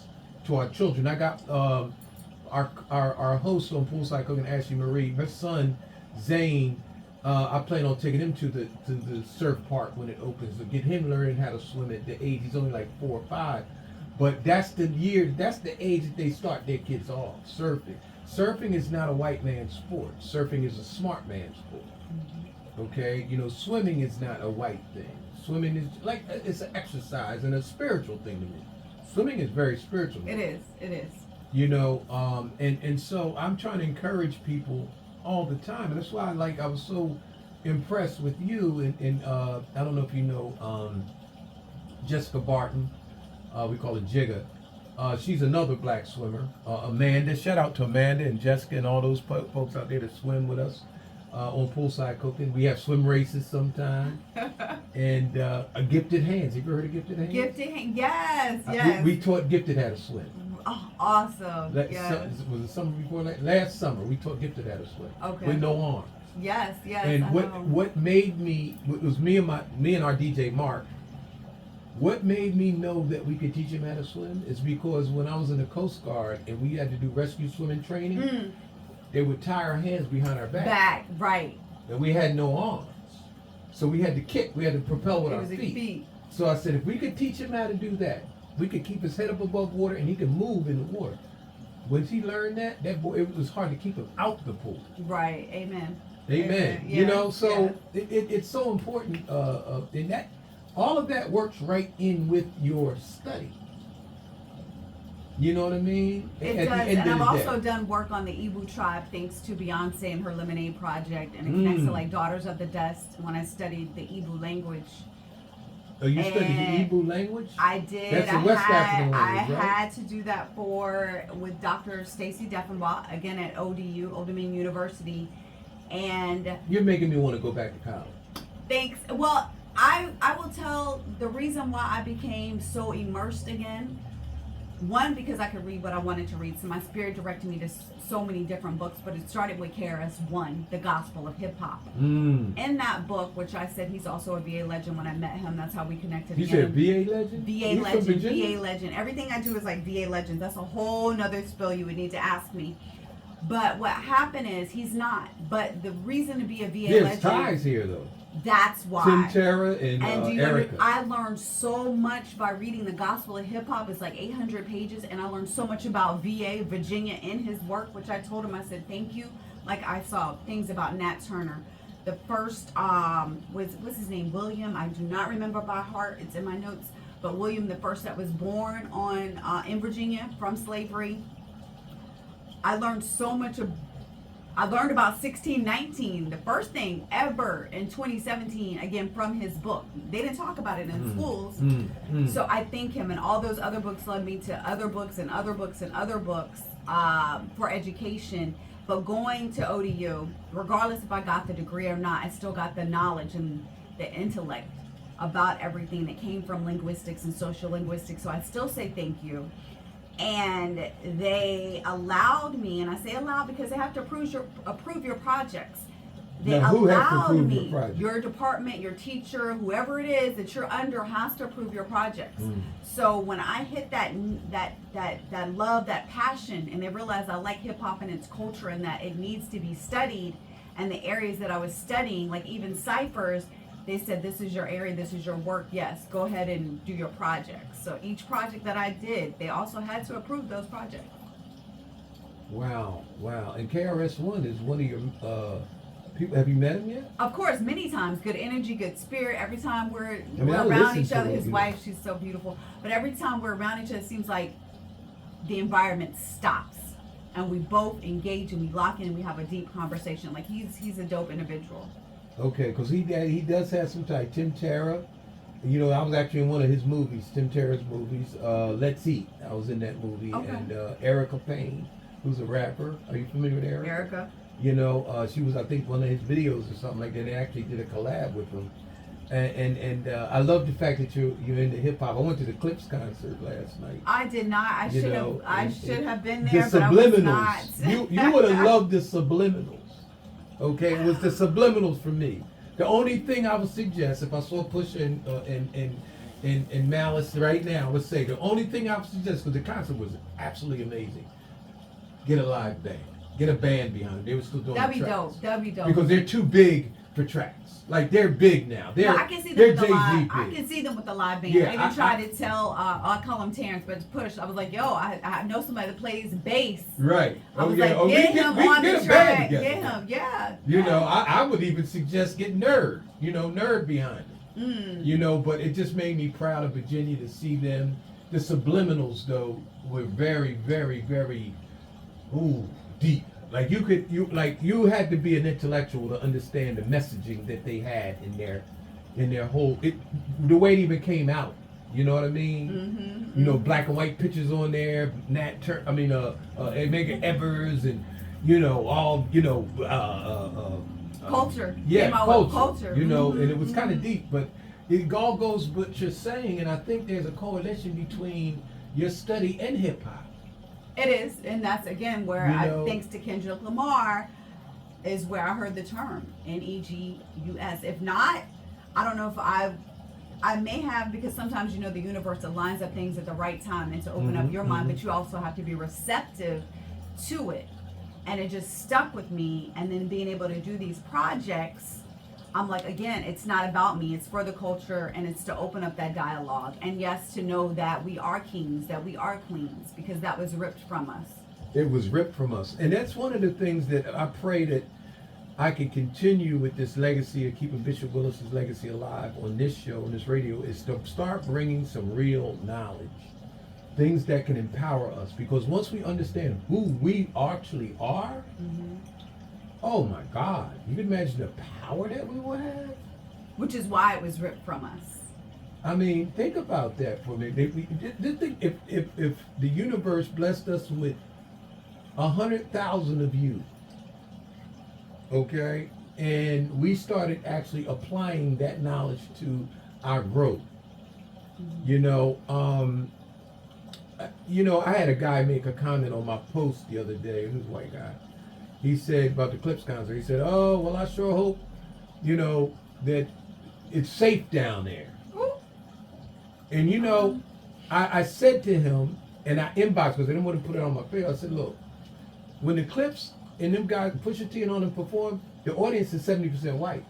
to our children. I got our host on Poolside Cooking, Ashley Marie, her son Zane. I plan on taking him to the surf park when it opens to get him learning how to swim at the age. He's only like 4 or 5, but that's the age that they start their kids off surfing. Surfing is not a white man's sport. Surfing is a smart man's sport. Okay, you know, swimming is not a white thing. Swimming is like it's an exercise and a spiritual thing to me. Swimming is very spiritual. It is. You know, and so I'm trying to encourage people all the time, and that's why I was so impressed with you. And I don't know if you know Jessica Barton. We call her Jigga. She's another black swimmer. Amanda, shout out to Amanda and Jessica and all those folks out there that swim with us on Poolside Cooking. We have swim races sometimes. And a Gifted Hands. Have you ever heard of Gifted Hands? Gifted Hands, yes. We taught Gifted how to swim. Oh, awesome. Was it summer before that? Last summer, we taught Gifted how to swim. Okay. With no arms. Yes. And what made me, it was me and our DJ Mark, what made me know that we could teach him how to swim is because when I was in the Coast Guard and we had to do rescue swimming training, they would tie our hands behind our back. Right. And we had no arms. So we had to kick, we had to propel with our feet. So I said, if we could teach him how to do that, we could keep his head up above water and he could move in the water. Once he learned that boy, it was hard to keep him out the pool. Right. Amen. Yeah, You know, so it's so important. And that all of that works right in with your study. You know what I mean? It does, and I've also done work on the Ibu tribe thanks to Beyonce and her Lemonade project, and it connects to like Daughters of the Dust when I studied the Ibu language. Oh, you studied the Ibu language? I did. That's a West African language, right? I had to do that with Dr. Stacy Deffenbaugh, again at ODU, Old Dominion University, and... You're making me want to go back to college. Thanks. Well, I will tell the reason why I became so immersed again One, because I could read what I wanted to read, so my spirit directed me to so many different books, but it started with KRS-One, The Gospel of Hip Hop. In that book, which I said he's also a VA legend when I met him, that's how we connected. You said VA legend? VA legend, VA legend. Everything I do is like VA legend. That's a whole nother spill you would need to ask me. But what happened is, he's not. But the reason to be a VA legend... There's ties here, though. That's why. Tim Tara and Erica. I learned so much by reading the Gospel of Hip Hop. It's like 800 pages, and I learned so much about VA, Virginia, in his work, which I told him, I said, thank you. Like, I saw things about Nat Turner. The first, what's his name? William. I do not remember by heart. It's in my notes. But William, the first that was born in Virginia from slavery. I learned so much I learned about 1619, the first thing ever in 2017, again, from his book. They didn't talk about it in schools. So I thank him, and all those other books led me to other books and other books and other books for education. But going to ODU, regardless if I got the degree or not, I still got the knowledge and the intellect about everything that came from linguistics and social linguistics. So I still say thank you. And they allowed me, and I say allowed because they have to approve your projects. They now, who has to allowed approve me, your project? your department, your teacher, whoever it is that you're under has to approve your projects. So when I hit that love, that passion, and they realized I like hip hop and its culture and that it needs to be studied, and the areas that I was studying, like even ciphers, they said, this is your area, this is your work, yes, go ahead and do your projects. So each project that I did, they also had to approve those projects. Wow. And KRS-One is one of your people. Have you met him yet? Of course, many times. Good energy, good spirit. Every time we're I around each other, him, his wife, she's so beautiful. But every time we're around each other, it seems like the environment stops. And we both engage and we lock in and we have a deep conversation. Like he's a dope individual. Okay, because he does have some type. Tim Tara, you know, I was actually in one of his movies, Tim Tara's movies. Let's Eat. I was in that movie. Okay. And Erica Payne, who's a rapper. Are you familiar with Erica? Erica. You know, she was, I think, one of his videos or something like that. They actually did a collab with him. And I love the fact that you're into hip hop. I went to the Clips concert last night. I did not. I should have been there, the but I was subliminals. not. You would have loved the subliminals. Okay, it was the subliminals for me. The only thing I would suggest, if I saw Pusha and Malice right now, I would say the only thing I would suggest, because the concert was absolutely amazing, get a live band, get a band behind it. They were still doing That'd be tracks. dope. That'd be dope. Because they're too big for tracks. Like they're big now. No, I can see them with the live. Jay-Z I big. can see them with the live band. Yeah, I even tried to tell. I call him Terrence, but it's Push. I was like, yo, I know somebody that plays bass. Right. I was like, get him on the track. Get him. Yeah. You know, I would even suggest get Nerd. You know, Nerd behind it. You know, but it just made me proud of Virginia to see them. The subliminals, though, were very, very, very, deep. Like you had to be an intellectual to understand the messaging that they had in their whole the way it even came out. You know what I mean? You know, black and white pictures on there. Megan Evers and you know all culture. Yeah, culture. You know, and it was kind of deep, but it all goes with what you're saying, and I think there's a correlation between your study and hip hop. It is, and that's again where thanks to Kendrick Lamar, is where I heard the term Negus. If not, I don't know if I may have, because sometimes the universe aligns up things at the right time and to open up your mind, but you also have to be receptive to it. And it just stuck with me, and then being able to do these projects, I'm like, again, it's not about me. It's for the culture, and it's to open up that dialogue. And yes, to know that we are kings, that we are queens, because that was ripped from us. It was ripped from us. And that's one of the things that I pray that I can continue with this legacy of keeping Bishop Willis's legacy alive on this show, on this radio, is to start bringing some real knowledge. Things that can empower us. Because once we understand who we actually are, oh my God, you can imagine the power that we will have? Which is why it was ripped from us. I mean, think about that for me. If the universe blessed us with 100,000 of you, okay, and we started actually applying that knowledge to our growth, you know, I had a guy make a comment on my post the other day. Who's a white guy? He said about the Clips concert. He said, "Oh, well, I sure hope, you know, that it's safe down there." And you know, I said to him, and I inboxed because I didn't want to put it on my page. I said, "Look, when the Clips and them guys Pusha T and all them perform, the audience is 70% white."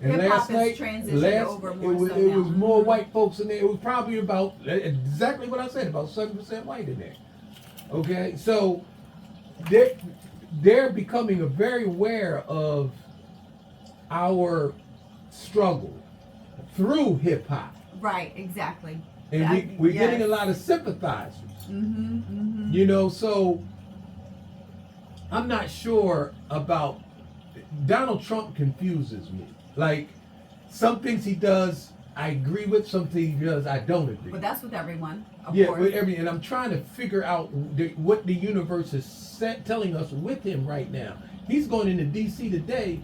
And Hip-hop last has night, transitioned over more it was, so it now. was more white folks in there. It was probably about exactly what I said, about 7% white in there. Okay, so they're becoming very aware of our struggle through hip hop, Right, exactly. and we're yes. getting a lot of sympathizers. Mm-hmm, mm-hmm. You know, so I'm not sure about Donald Trump. Confuses me. Like, some things he does I agree with, some things he does I don't agree. But that's with everyone, of Yeah, course. with everything, and I'm trying to figure out what the universe is telling us with him right now. He's going into D.C. today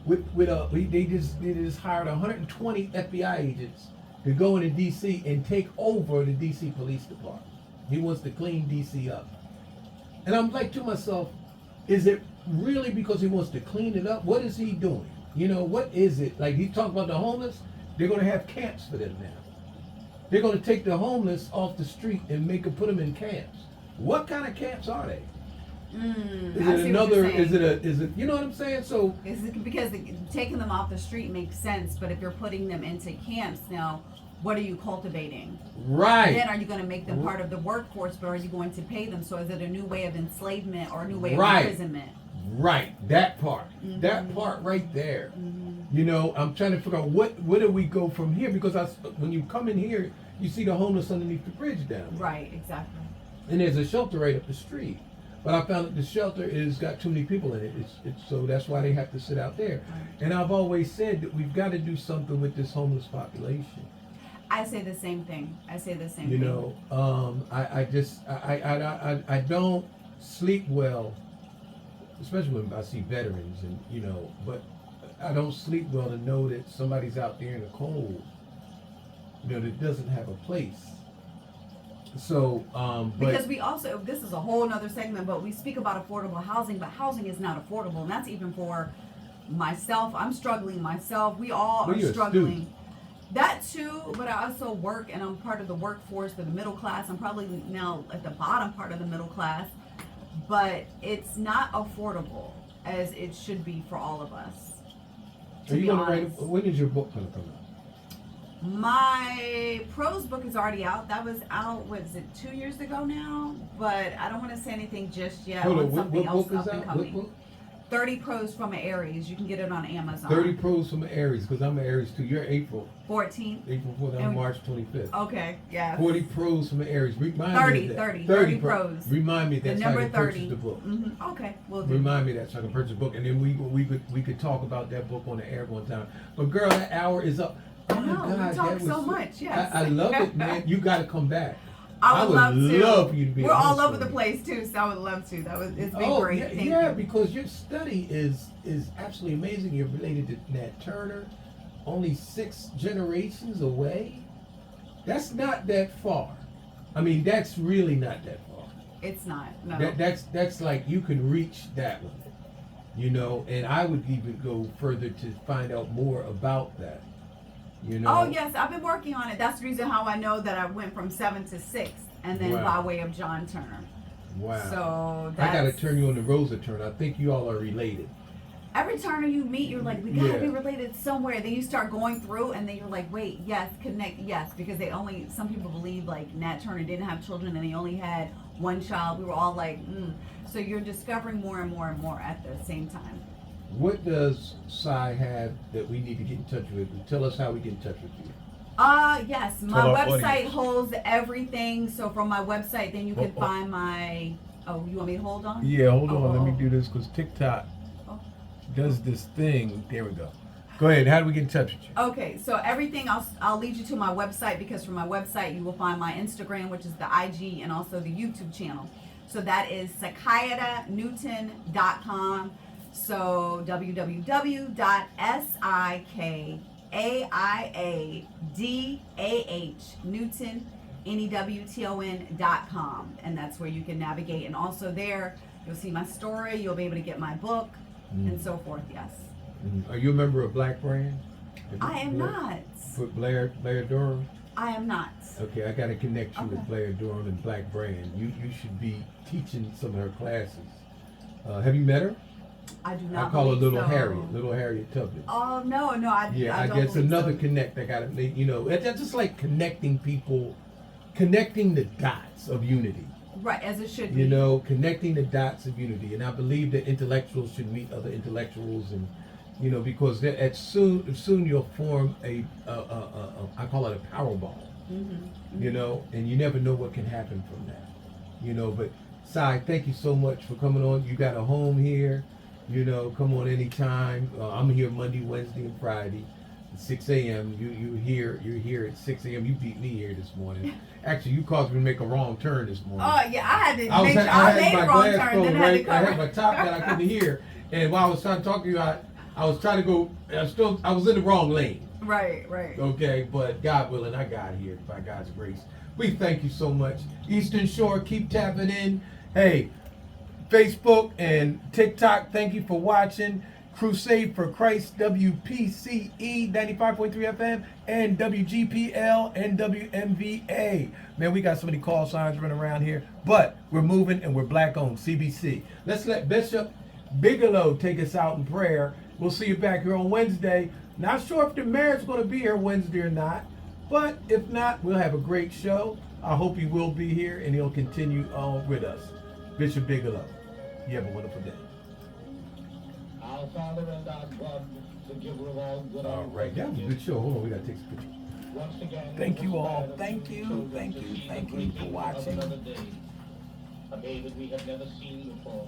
they just hired 120 FBI agents to go into D.C. and take over the D.C. Police Department. He wants to clean D.C. up, and I'm like to myself, is it really because he wants to clean it up? What is he doing? You know, what is it? Like, he talked about the homeless. They're going to have camps for them now. They're going to take the homeless off the street and put them in camps. What kind of camps are they? Is it you know what I'm saying? So is it because taking them off the street makes sense, but if you're putting them into camps now, what are you cultivating? Right. Then are you going to make them part of the workforce, but are you going to pay them? So is it a new way of enslavement or a new way of imprisonment? Right, that part. Mm-hmm. That part right there. Mm-hmm. You know, I'm trying to figure out where do we go from here? Because when you come in here, you see the homeless underneath the bridge down there. Right, exactly. And there's a shelter right up the street. But I found that the shelter is got too many people in it. It's so that's why they have to sit out there. Right. And I've always said that we've got to do something with this homeless population. I say the same thing. You know, I don't sleep well, especially when I see veterans, and you know, but I don't sleep well to know that somebody's out there in the cold, you know, that doesn't have a place. So, because we also, this is a whole nother segment, but we speak about affordable housing, but housing is not affordable, and that's even for myself. I'm struggling myself. We all are struggling. That too, but I also work, and I'm part of the workforce, the middle class. I'm probably now at the bottom part of the middle class, but it's not affordable as it should be for all of us. Are you going to write? When is your book going to come out? My prose book is already out. That was out, what is it, 2 years ago now? But I don't want to say anything just yet on something else up and coming. What book? 30 Prose from an Aries. You can get it on Amazon. 30 Prose from an Aries, because I'm an Aries too. You're April 14th. April 14th. I'm March 25th. Okay, yeah. 40 Prose from an Aries. Remind 30, me that. 30 Prose. Remind me that, the so I number can 30. purchase the book. Mm-hmm. Okay, we'll do. Remind me that so I can purchase the book, and then we could talk about that book on the air one time. But girl, that hour is up. I know, we talk so much, yes. I love it, man. You got to come back. I would love to. Love you to be. We're all over the place too, so I would love to. It's been great. Yeah, Thank you. Because your study is absolutely amazing. You're related to Nat Turner, only 6 generations away. That's not that far. I mean, that's really not that far. It's not. No. That's like you can reach that one, you know. And I would even go further to find out more about that. You know? Oh yes, I've been working on it. That's the reason how I know that I went from 7 to 6, and then by way of John Turner. Wow. So I gotta turn you on to Rosa Turner. I think you all are related. Every Turner you meet, you're like, we gotta be related somewhere. Then you start going through, and then you're like, wait, yes, connect, yes, because some people believe like Nat Turner didn't have children and he only had one child. We were all like, So you're discovering more and more and more at the same time. What does Sai have that we need to get in touch with? Tell us how we get in touch with you. Yes, my website holds everything. So from my website, then you can find my. Oh, you want me to hold on? Yeah, hold on. Let me do this because TikTok does this thing. There we go. Go ahead. How do we get in touch with you? Okay, so everything I'll lead you to my website, because from my website you will find my Instagram, which is the IG, and also the YouTube channel. So that is SakaidaNewton.com. So www.SikaiAdah Newton NEWTON.com, and that's where you can navigate. And also there, you'll see my story. You'll be able to get my book and so forth. Yes. Are you a member of Black Brand? I am not. With Blair Durham? I am not. Okay, I got to connect you Okay. with Blair Durham and Black Brand. You should be teaching some of her classes. Have you met her? I do not. I call her believe Little so. Harriet Tubman. Oh no, I I don't guess believe another so. connect I got to make. It's just like connecting people, connecting the dots of unity. Right, as it should be. Connecting the dots of unity. And I believe that intellectuals should meet other intellectuals, and because soon you'll form I call it a power ball. And you never know what can happen from that. But Sai, thank you so much for coming on. You got a home here. Come on anytime. I'm here Monday, Wednesday, and Friday at 6 a.m. You're here at 6 a.m. You beat me here this morning. Actually, you caused me to make a wrong turn this morning. Oh yeah, I had to I make sure I had made my a wrong glass turn. closed, Then I had to right? I cover. had my top that I couldn't hear, and while I was trying to talk to you, I was trying to go. I was in the wrong lane. Right. Okay, but God willing, I got here by God's grace. We thank you so much. Eastern Shore, keep tapping in. Hey, Facebook and TikTok, thank you for watching. Crusade for Christ, WPCE 95.3 FM, and WGPL and WMVA. Man, we got so many call signs running around here, but we're moving and we're black owned. CBC. Let's let Bishop Bigelow take us out in prayer. We'll see you back here on Wednesday. Not sure if the mayor's going to be here Wednesday or not, but if not, we'll have a great show. I hope he will be here and he'll continue on with us. Bishop Bigelow, you have a wonderful day. Our Father and our God, the giver of all good. All right, that was a good show. Hold on, we got to take some pictures. Once again, Thank you all. it was Thank you. children Thank to you. see Thank the you for breaking of watching. another day, a day that we have never seen before.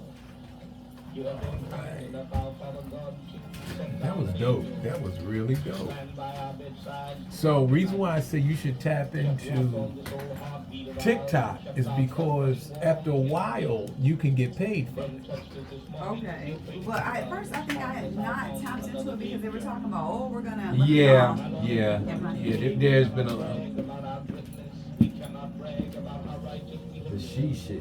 You have been kind enough, our Father God, to send That was down dope. angels That was really to dope. stand by our bedside. So, reason why I say you should tap into TikTok is because after a while you can get paid from it. Okay. Well, at first I think I had not tapped into it because they were talking about, we're gonna. let Yeah. There's There's been a brag about our greatness. We cannot brag about how righteous we have the been. she shit.